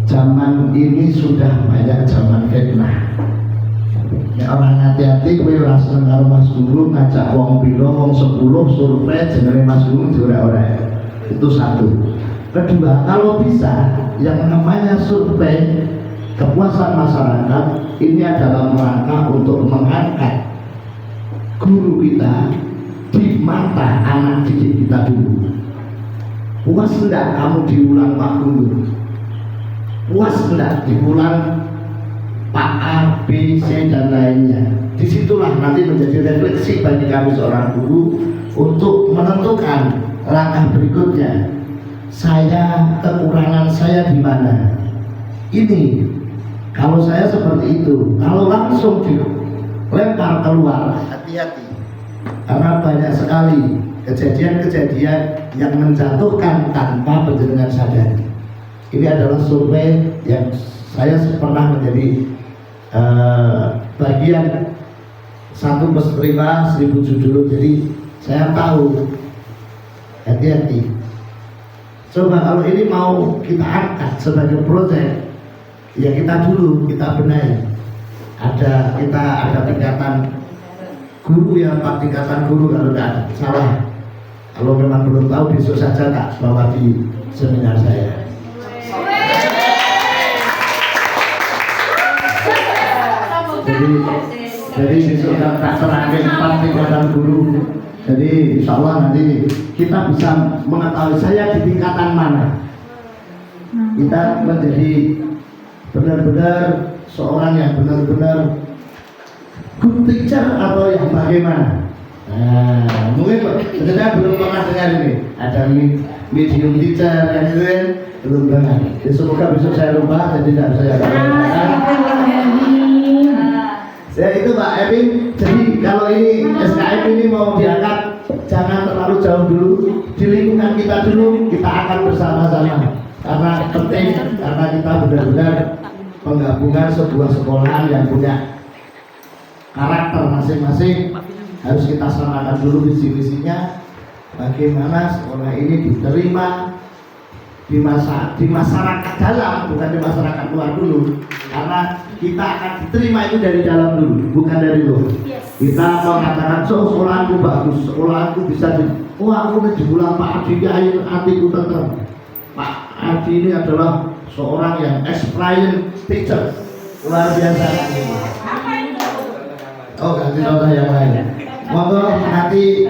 zaman ini sudah banyak zaman fitnah. Ya, orang hati-hati, kowe ora seneng karo Mas Guru, ngajak wong piro, wong 10 survei jenenge Mas Guru diorek-orek. Itu satu. Kedua, kalau bisa yang namanya survei kepuasan masyarakat ini adalah rangka untuk mengangkat guru kita di mata anak didik kita dulu. Puas enggak kamu diulang Pak Guru? Puas enggak diulang Pak A, B, C dan lainnya? Disitulah nanti menjadi refleksi bagi kami seorang guru untuk menentukan langkah berikutnya. Kekurangan saya di mana? Ini kalau saya seperti itu, kalau langsung dilempar keluar, hati-hati, karena banyak sekali kejadian-kejadian yang menjatuhkan tanpa penjenengan sadari. Ini adalah survei yang saya pernah menjadi bagian satu peserta 1000 judul, jadi saya tahu. Hati-hati. Coba kalau ini mau kita angkat sebagai proyek, ya kita benahi. Kita ada tingkatan guru ya Pak, tingkatan guru kalau tidak salah. Kalau memang belum tahu besok saja tak bawa di seminar saya. Jadi besok tak serahkan 4 tingkatan guru. Jadi insya Allah nanti kita bisa mengetahui saya di tingkatan mana. Kita menjadi benar-benar seorang yang benar-benar good teacher atau yang bagaimana. Nah, mungkin sebenarnya belum pernah dengar ini. Ada medium teacher yang itu kan belum dengar. Jadi semoga besok saya lupa jadi tidak saya katakan. Ya itu Pak Evin. Jadi kalau ini SKM ini mau diangkat, jangan terlalu jauh dulu. Di lingkungan kita dulu, kita akan bersama-sama. Karena penting, karena kita benar-benar penggabungan sebuah sekolahan yang punya karakter masing-masing. Harus kita samakan dulu visi-misinya. Bagaimana sekolah ini diterima di masyarakat dalam, bukan di masyarakat luar dulu, karena kita akan diterima itu dari dalam dulu, bukan dari luar. Kita mengatakan sekolahku bagus, sekolahku bisa aku menjemulang Pak Adi, ayo hatiku tenang. Pak Adi ini adalah seorang yang experienced teacher, luar biasa. Oh, ganti contoh yang lain. Monggo nanti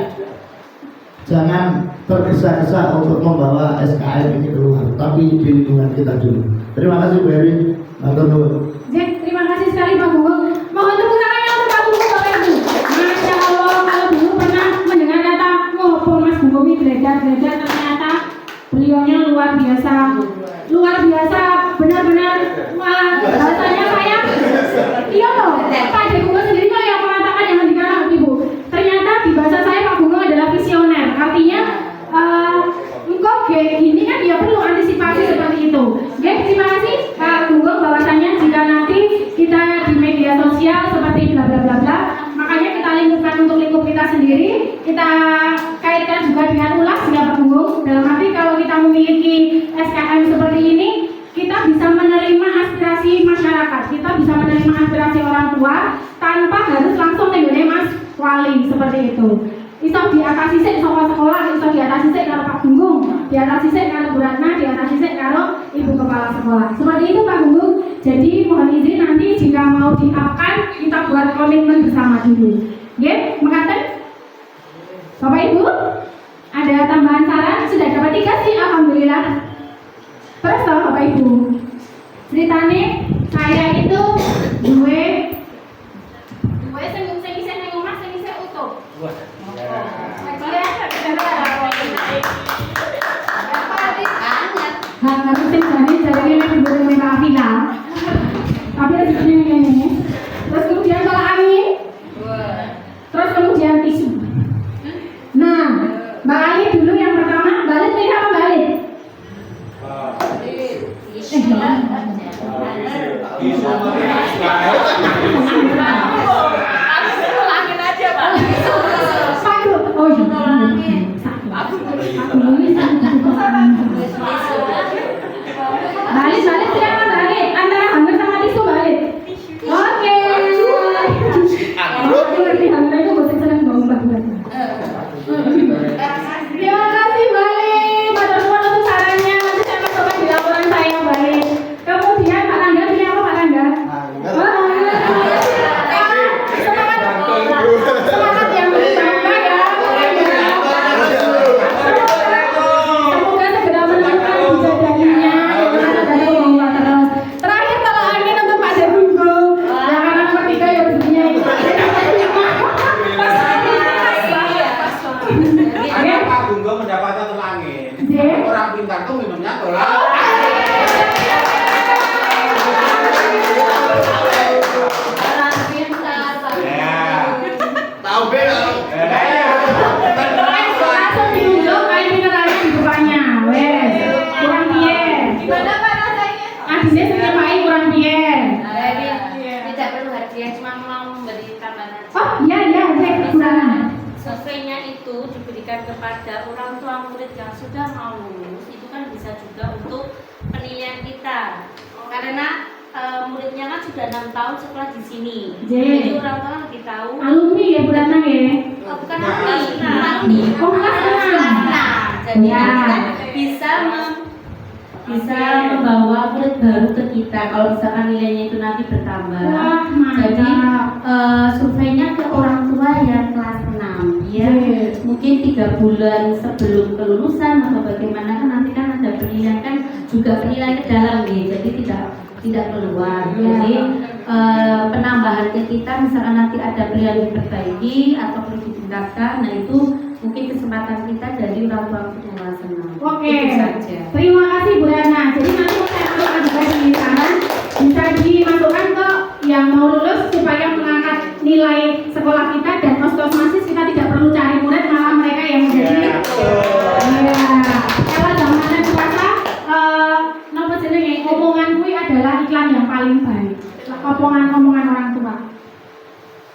jangan tergesa-gesa untuk membawa SKM ini keluar, tapi di lingkungan kita dulu. Terima kasih Bu Erin. Matur nuwun. Terima kasih sekali Pak Gunggung. Mohon tepuk tangannya untuk Pak Gunggung Bapak Ibu. Masya Allah, kalau dulu pernah mendengar kata ngopo Mas Gunggung ini belajar, ternyata beliaunya luar biasa, benar-benar bahasanya saya. Iya loh, Pak Gunggung sendiri kok yang mengatakan jangan dikarang Ibu. Ternyata di bahasa saya Pak Gunggung adalah visioner. Artinya engkau ini kan dia perlu antisipasi seperti itu. Terima kasih Pak Gunggung bahwasanya jika nanti kita di media sosial seperti bla bla bla bla, makanya kita lingkupkan untuk lingkup kita sendiri, kita kaitkan juga dengan ulas ya Pak Gunggung. Dalam arti kalau kita memiliki SKM seperti ini, kita bisa menerima aspirasi masyarakat, kita bisa menerima aspirasi orang tua tanpa harus langsung menjadi Mas Wali seperti itu. Iso diatasi sik sama sekolah, iso diatasi sik karo Pak Gunggung, diatasi sik karo Bu Ratna, diatasi sik karo Ibu Kepala Sekolah. Seperti itu Pak Gunggung. Jadi mohon izin nanti jika mau di-up-kan kita buat komitmen bersama dulu. Nggih, mekaten? Bapak Ibu, ada tambahan saran? Sudah dapat 3 sih, alhamdulillah. Terus toh Bapak Ibu. Ceritane saya itu duwe sing isih ning omah sing isih utuh. Harus sing jane nek diberi Mbak Afila. Tapi rezekinya ini. Terus kemudian tolak angin. Terus kemudian tisu. Nah, Mbak Ali dulu yang pertama, balik nih apa balik? Ulangin aja Pak. Oh iya. Balik siapa balik? Antara hanger sama tisu balik. Oke. Lebih hanger itu gue seneng banget. Terima kasih balik. Matur nuwun untuk sarannya. Nanti saya akan coba di laporan saya balik. Kemudian Pak Rangga pilih apa Pak Rangga? Semangat yang berbangga ya. Semoga segera menemukan bidadarinya. Terus terakhir tolak angin untuk Pak Gunggung. Yang anak ketiga yang rezekinya itu. Ada Pak Gunggung mendapatkan tolak angin. Orang pintar tuh minumnya tolak. Tahu belum? Langsung diunjuk kain mineralnya di depannya. Wes, kurang piye? Gimana Pak rasanya? Adine sing nyepai kurang piye? Tidak perlu hadiah, cuma mau memberi tambahan. Oh, iya, cek kurang. Surveinya itu diberikan kepada orang tua murid yang sudah mau lulus, itu kan bisa juga untuk penilaian kita. Karena muridnya kan sudah 6 tahun sekolah di sini. Jadi orang tua lebih tahu. Alumni ya bulan ya? Oh, bukan alumni. Oh, kelas. Jadi kita bisa membawa murid baru ke kita kalau misalkan nilainya itu nanti bertambah. Wah, Jadi mantap. surveinya ke orang tua yang kelas 6 ya. Mungkin 3 bulan sebelum kelulusan atau bagaimana kan nanti kan ada penilaian kan juga penilaian ke dalam gitu. Jadi tidak keluar. Jadi penambahan ke kita misalkan nanti ada pilihan diperbaiki atau perlu ditingkatkan, nah itu mungkin kesempatan kita dari orang tua kedua senang. Oke. Itu saja. Terima kasih Bu Rana. Jadi nanti saya akan juga di sana bisa dimasukkan ke yang mau lulus supaya mengangkat nilai sekolah kita dan oskosmasis kita tidak perlu cari murid, malah mereka yang menjadi. Kalau zaman puasa, nopo jenenge omongan kuwi adalah iklan yang paling baik. Omongan orang tua.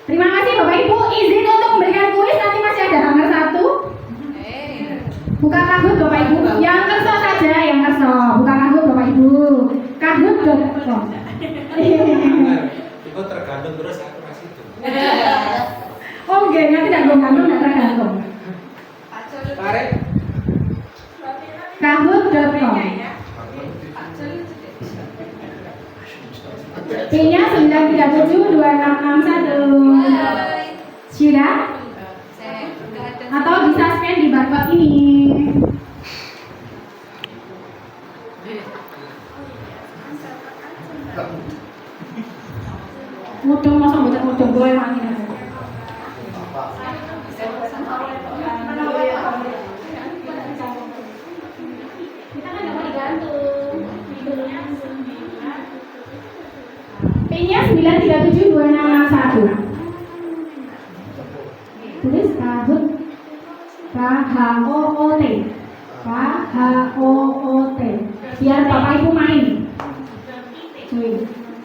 Terima kasih Bapak Ibu, izin untuk memberikan kuis, nanti masih ada tanggal 1. Buka Kahoot Bapak Ibu, yang kerso saja, yang kerso. Buka Kahoot Bapak Ibu, kahoot.com. Itu tergantung terus aku masih itu. Oh enggak, nanti tidak tergantung, tidak tergantung. Tarik. Kahoot.com. P-nya 9372661. Sudah? Atau bisa scan di barcode ini. Mudeng masa mboten mudeng kowe wangi. Kita kan dapat digantung. P-nya 9372661. Tulis Kahoot, K-H-O-O-T, K-H-O-O-T. Biar Bapak Ibu main.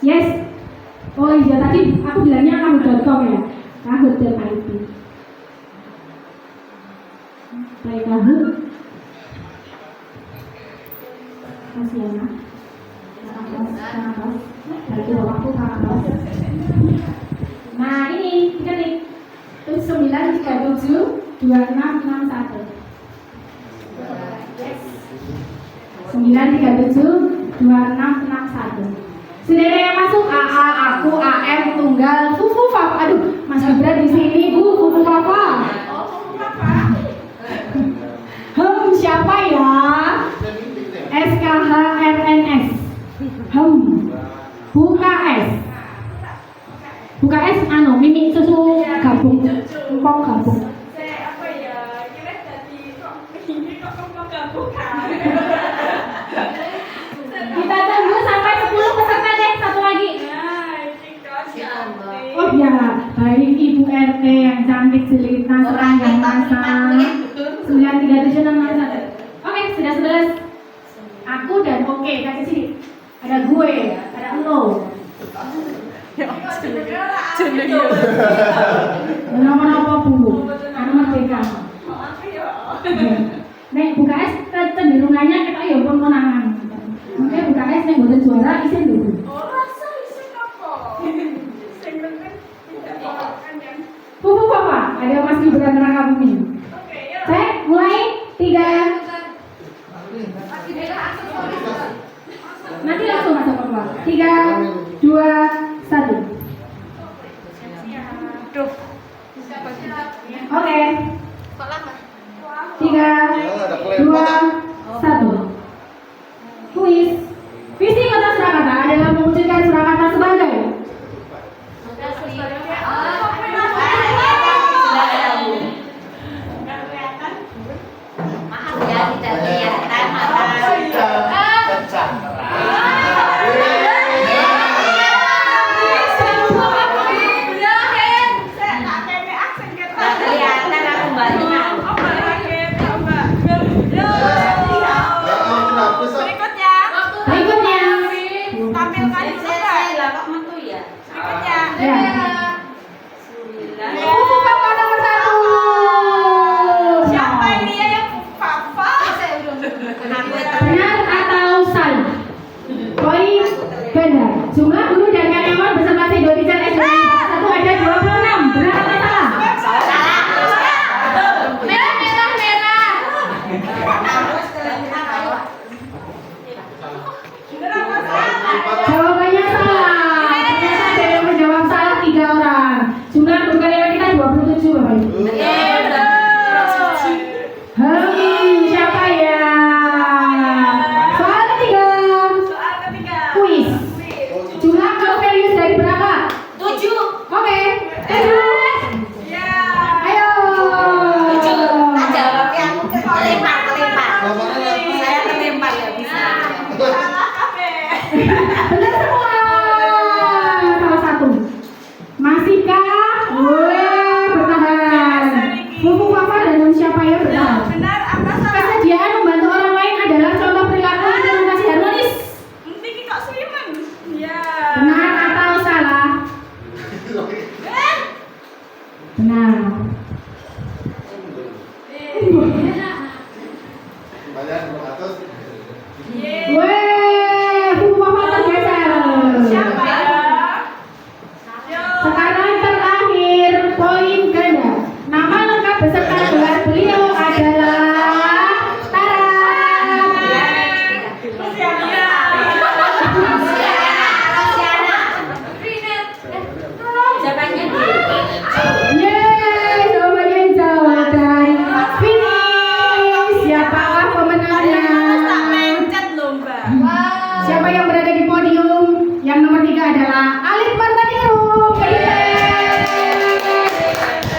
Yes. Oh iya, tadi aku bilangnya kahoot.com ya, kahoot.id. Play Kahoot. Masih ya, Mas? Berarti waktu kakak. Nah ini kita nih, terus 9372661. 9372661. Saudara yang masuk AA, aku, AM, tunggal, fufu papa. Aduh, Mas Gibran di sini Bu, fufu papa. Siapa ya? SKHRNS. BUKS. BUKS anu mimi susu gabung, empong gabung. Apa ya? Kira jadi ini kok gabung. Kita tunggu sampai 10 peserta deh, satu lagi. Oh ya, baik Ibu RT yang cantik jelita serangga masa 93761. Oke, sudah 11. Aku dan oke, kasih sini. Ada gue, ada lo. Nama apa Bu? Anu merdeka. Nek BUKS kecenderungannya kita ya pun menangan. Oke, BUKS nek boten juara isin dulu. Rasa isin apa? Sing penting tidak makan yang. Pupu Papa, ada Mas Gibran Raka Buming. Oke, ya. Cek, mulai 3. Nanti langsung masuk Papa. 3, 2, 1. Oke. 3, 2, 1. Kuis. Visi Kota Surakarta adalah mewujudkan Surakarta sebagai jumlah guru dan karyawan beserta Sido Teacher SD 1 ada 26. Benar atau salah? Salah. Wafa dan siapa yang benar? Benar apa salah? Kesediaan membantu orang lain adalah contoh perilaku implementasi harmonis. Mungkin kok Sliman. Ya. Benar atau salah? Benar. Weh, Bu Wafa tergeser. Siapa ya? Sekarang terakhir poin ganda. Nama lengkap beserta gelar beliau adalah Yeay, jawabannya jawab dan finish. Siapakah pemenangnya? Mencet lomba. Siapa yang berada di podium? Yang nomor 3 adalah Alif Martanirum.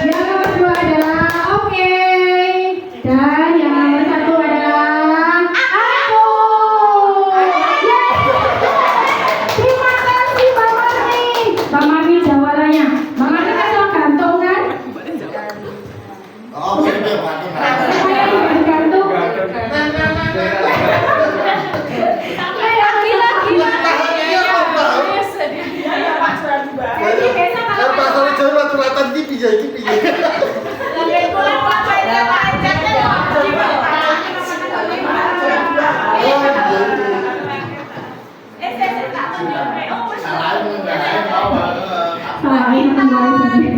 Yang nomor 2 adalah Oke. Dan yang nomor 1 adalah aku. Yeay. Terima kasih Mbak Marni. Mbak Marni jawabannya. Mbak Marni kan cuma gantung kan? Oh, bener, Pak. Saya juga digantung. Jadi besok kalau curhatan kipi ya, kipi ya. salahin kembali.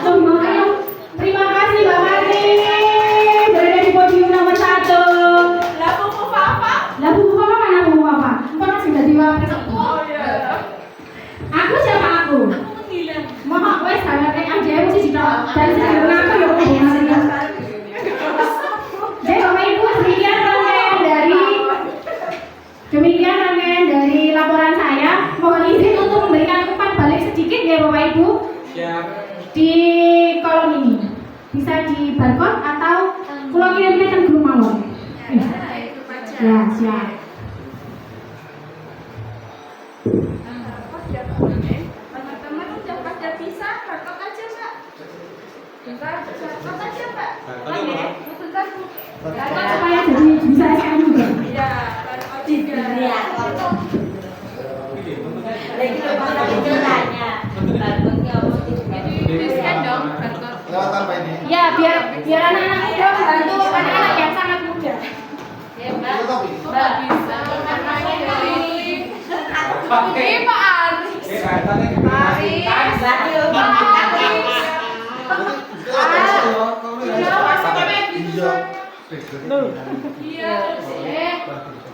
Semuanya, terima kasih Mbak Marni berada di podium nomor 1. Lah buku Papa mana buku Papa? Kok masih jadi wakil? Aku siapa aku? Mohon wes sangat aja mesti ditok dan sekarang aku yang hubungan. Jadi Bapak Ibu demikian rangkaian dari laporan saya. Mohon izin untuk memberikan umpan balik sedikit ya Bapak Ibu. Siap. Di kolom ini bisa di barcode atau pulau kirimnya ke grup mawon. Ya siap. Teman-teman udah pada bisa, barcode aja Mbak. Barcode aja Mbak. Bentar Bu. Barcode supaya jadi bisa SKM juga. Iya, barcode juga. Lewat apa ini? Ya biar anak-anak muda membantu anak-anak yang sangat muda. Ini Pak Aris.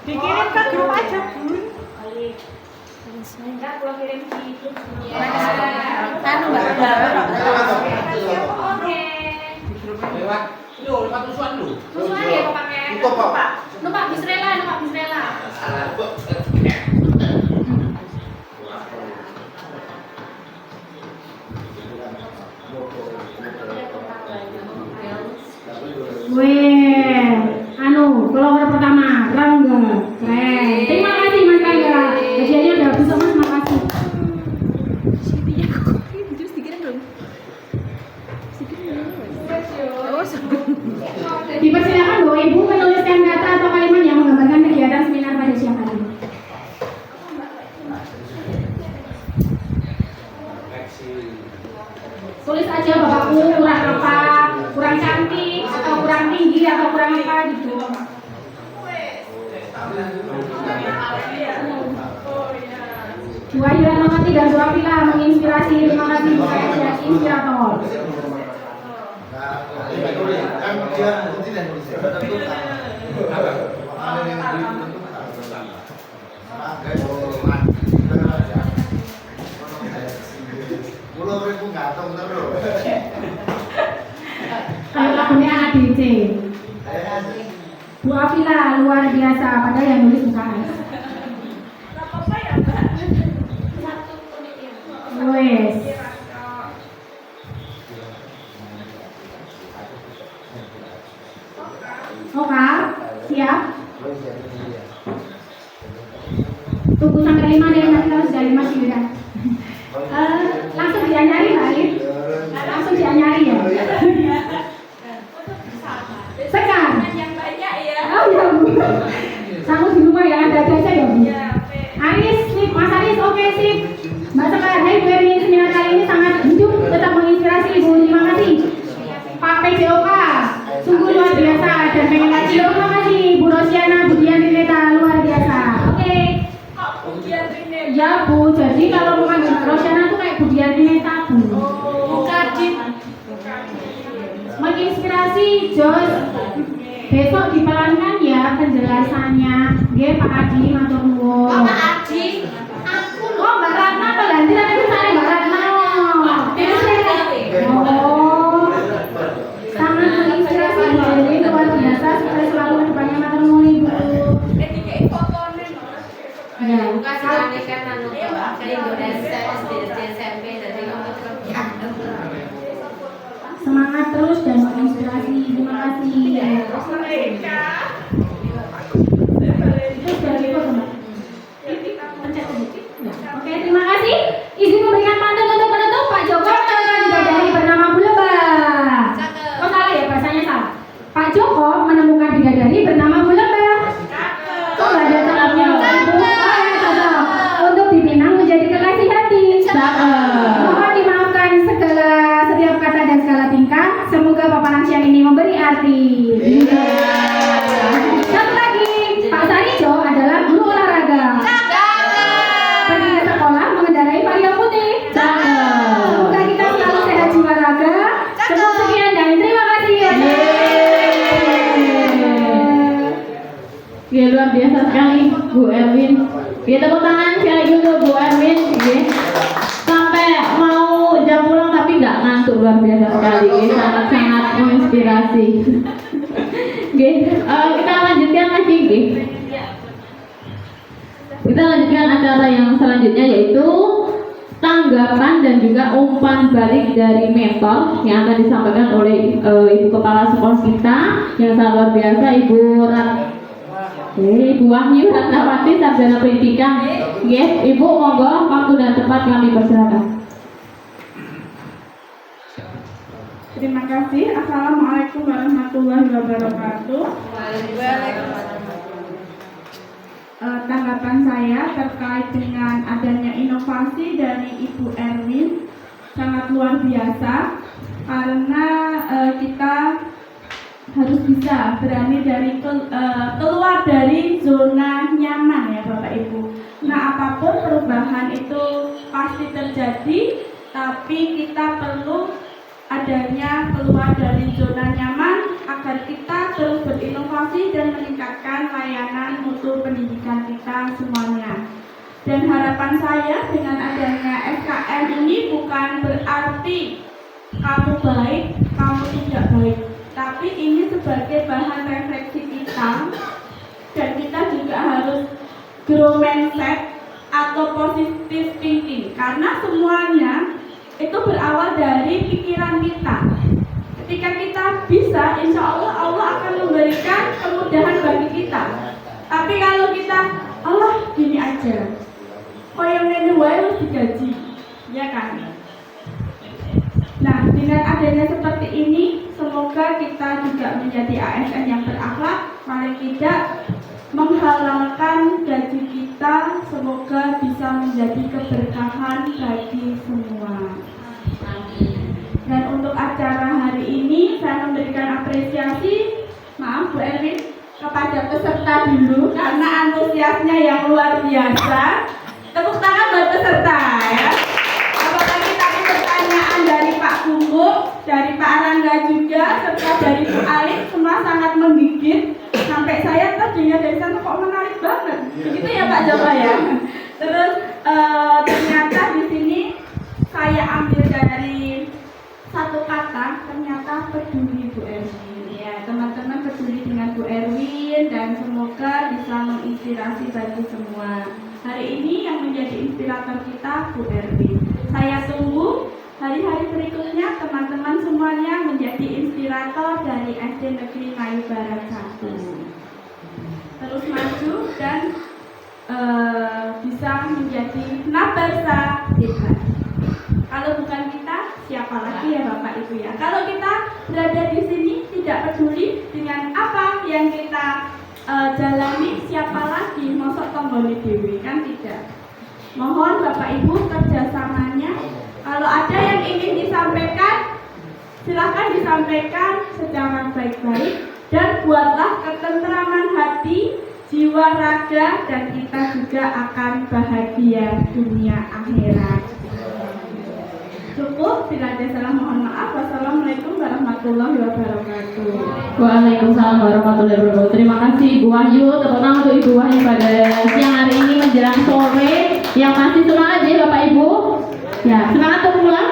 Dikirim ke grup aja, Bun. Enggak, gua kirim di grup. Oke. Lewat. Lewat usuan lu. Usulan ya Pak pakai. Numpak bis rela. Weh, keluar pertama, Rangga, keren. Terima kasih Mas Rangga. Gajiannya udah habis Mas, makasih. Dipersilakan Bapak Ibu menuliskan kata atau kalimat yang menggambarkan kegiatan seminar pada siang hari ini. Tulis aja Bapakku kurang apa, kurang cantik, atau kurang tinggi, atau kurang apa gitu. Dua Yuran Mawati dan Dua Pila menginspirasi. Terima kasih saya dan inspirator. Kan dia tidak Kayak lagunya anak DC. Bu Afila luar biasa, padahal yang nulis bukan. Apa ya, Mbak? Wes. Oke, siap. Tunggu sampai 5 deh, nanti kalau sudah 5 sudah. Langsung diajari Mbak Alif. dan pengen ngaji. Terima kasih Bu Rosiana Budian Rineta, luar biasa. Oke. Ya Bu, jadi kalau bukan Bu Rosiana tuh kayak Budian Rineta Bu. Menginspirasi Jos. Besok dipelankan ya penjelasannya. Nggih Pak Adi matur nuwun. Pak Adi, aku Oh Mbak Ratna pengganti tapi misalnya Mbak Ratna. Oh, sangat menginspirasi Bu Erwin, luar biasa. Sukses selalu ke depannya matur nuwun Ibu. ya bukan salahnya kan anu to, ke Indonesia SD SMP dari kamu kerja. Semangat terus dan menginspirasi. Terima kasih. Terus dari itu Mbak. Pencet dulu. Oke, terima kasih. Izin memberikan pantun untuk penutup Pak Joko menemukan bidadari bernama Bu Lebah. Oh salah ya, bahasanya salah. Pak Joko menemukan bidadari bernama Bu Lebah. Kok nggak ada terapnya? Untuk dipinang menjadi kekasih hati. Mohon dimaafkan setiap kata dan segala tingkah. Semoga paparan siang ini memberi arti. Satu lagi, Pak Sarijo adalah guru olahraga. Pergi ke sekolah mengendarai vario putih. Semoga kita selalu sehat jiwa raga. Cukup sekian dan terima kasih. Ya luar biasa sekali Bu Erwin. Ya tepuk tangan sekali lagi untuk Bu Erwin. Ya. Sampai mau jam pulang tapi nggak ngantuk, luar biasa sekali. Sangat-sangat menginspirasi. Kita lanjutkan lagi. Kita lanjutkan acara yang selanjutnya yaitu tanggapan dan juga umpan balik dari mentor yang akan disampaikan oleh Ibu Kepala Sekolah kita yang sangat luar biasa, Ibu Wahyu Ratnawati, Sarjana Pendidikan. Ibu monggo, waktu dan tempat kami persilakan. Terima kasih. Assalamualaikum warahmatullahi wabarakatuh. Tanggapan saya terkait dengan adanya inovasi dari Ibu Erwin sangat luar biasa karena kita harus bisa berani dari keluar dari zona nyaman ya Bapak Ibu. Nah apapun perubahan itu pasti terjadi, tapi kita perlu adanya keluar dari zona nyaman agar kita terus berinovasi dan meningkatkan layanan mutu pendidikan kita semuanya. Dan harapan saya dengan adanya SKM ini bukan berarti kamu baik, kamu tidak baik, tapi ini sebagai bahan refleksi kita, dan kita juga harus grow mindset atau positive thinking, karena semuanya itu berawal dari pikiran kita. Ketika kita bisa, insya Allah Allah akan memberikan kemudahan bagi kita. Tapi kalau kita Allah gini aja, kok yang ini harus digaji, ya kan? Nah, dengan adanya seperti ini, semoga kita juga menjadi ASN yang berakhlak, paling tidak menghalalkan gaji kita, semoga bisa menjadi keberkahan bagi semua. Dan untuk acara hari ini saya memberikan apresiasi, maaf Bu Erwin, kepada peserta dulu karena antusiasnya yang luar biasa. Tepuk tangan buat peserta ya. Apalagi tadi pertanyaan dari Pak Kumbuk, dari Pak Arangga juga, serta dari Bu Alif, semua sangat menggigit. Sampai saya terdengar dari sana kok menarik banget. Begitu ya Pak Joko ya. Terus ternyata di sini saya ambil dari satu kata, ternyata peduli Bu Erwin. Ya, teman-teman peduli dengan Bu Erwin dan semoga bisa menginspirasi bagi semua. Hari ini yang menjadi inspirator kita Bu Erwin. Saya tunggu hari-hari berikutnya teman-teman semuanya menjadi inspirator dari SD Negeri Ngayu Barat 1. Terus maju dan bisa menjadi nabarsa hebat. Kalau bukan kita, siapa lagi ya Bapak Ibu ya? Kalau kita berada di sini tidak peduli dengan apa yang kita jalani, siapa lagi? Mosok tonggoni dewi kan tidak. Mohon Bapak Ibu kerjasamanya. Kalau ada yang ingin disampaikan, silahkan disampaikan secara baik-baik. dan buatlah ketentraman hati, jiwa, raga, dan kita juga akan bahagia dunia akhirat. Cukup, tidak ada salah mohon maaf. Wassalamualaikum warahmatullahi wabarakatuh. Waalaikumsalam warahmatullahi wabarakatuh. Terima kasih Ibu Wahyu. Tepuk tangan untuk Ibu Wahyu pada siang hari ini menjelang sore. Yang masih semangat ya Bapak Ibu. Ya, semangat untuk pulang.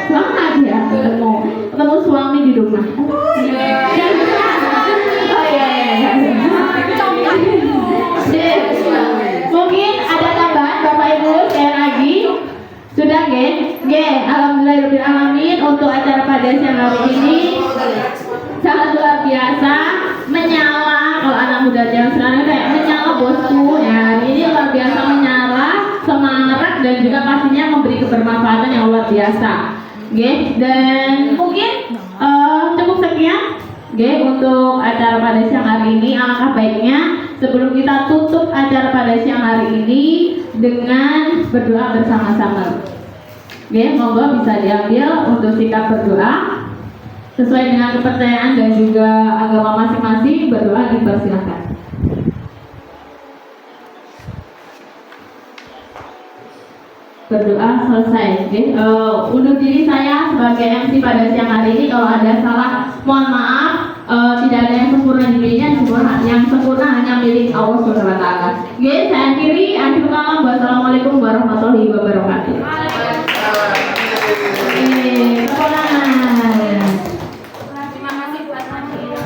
Semangat ya ketemu suami di rumah. Oh iya. Mungkin ada tambahan Bapak Ibu sekali lagi. Sudah alhamdulillah alamin untuk acara pada siang hari ini sangat luar biasa, menyala. Kalau anak muda zaman sekarang kayak menyala bosku ya, hari ini luar biasa menyala, semangat dan juga pastinya memberi kebermanfaatan yang luar biasa. Dan mungkin cukup sekian untuk acara pada siang hari ini. Alangkah baiknya sebelum kita tutup acara pada siang hari ini dengan berdoa bersama-sama. Monggo bisa diambil untuk sikap berdoa sesuai dengan kepercayaan dan juga agama masing-masing. Berdoa dipersilakan. Berdoa selesai. Undur diri saya sebagai MC pada siang hari ini. Kalau ada salah mohon maaf. Tidak ada yang sempurna di dunia, yang sempurna hanya milik Allah Subhanahu wa taala. Saya akhiri, akhir kalam. Wassalamualaikum warahmatullahi wabarakatuh.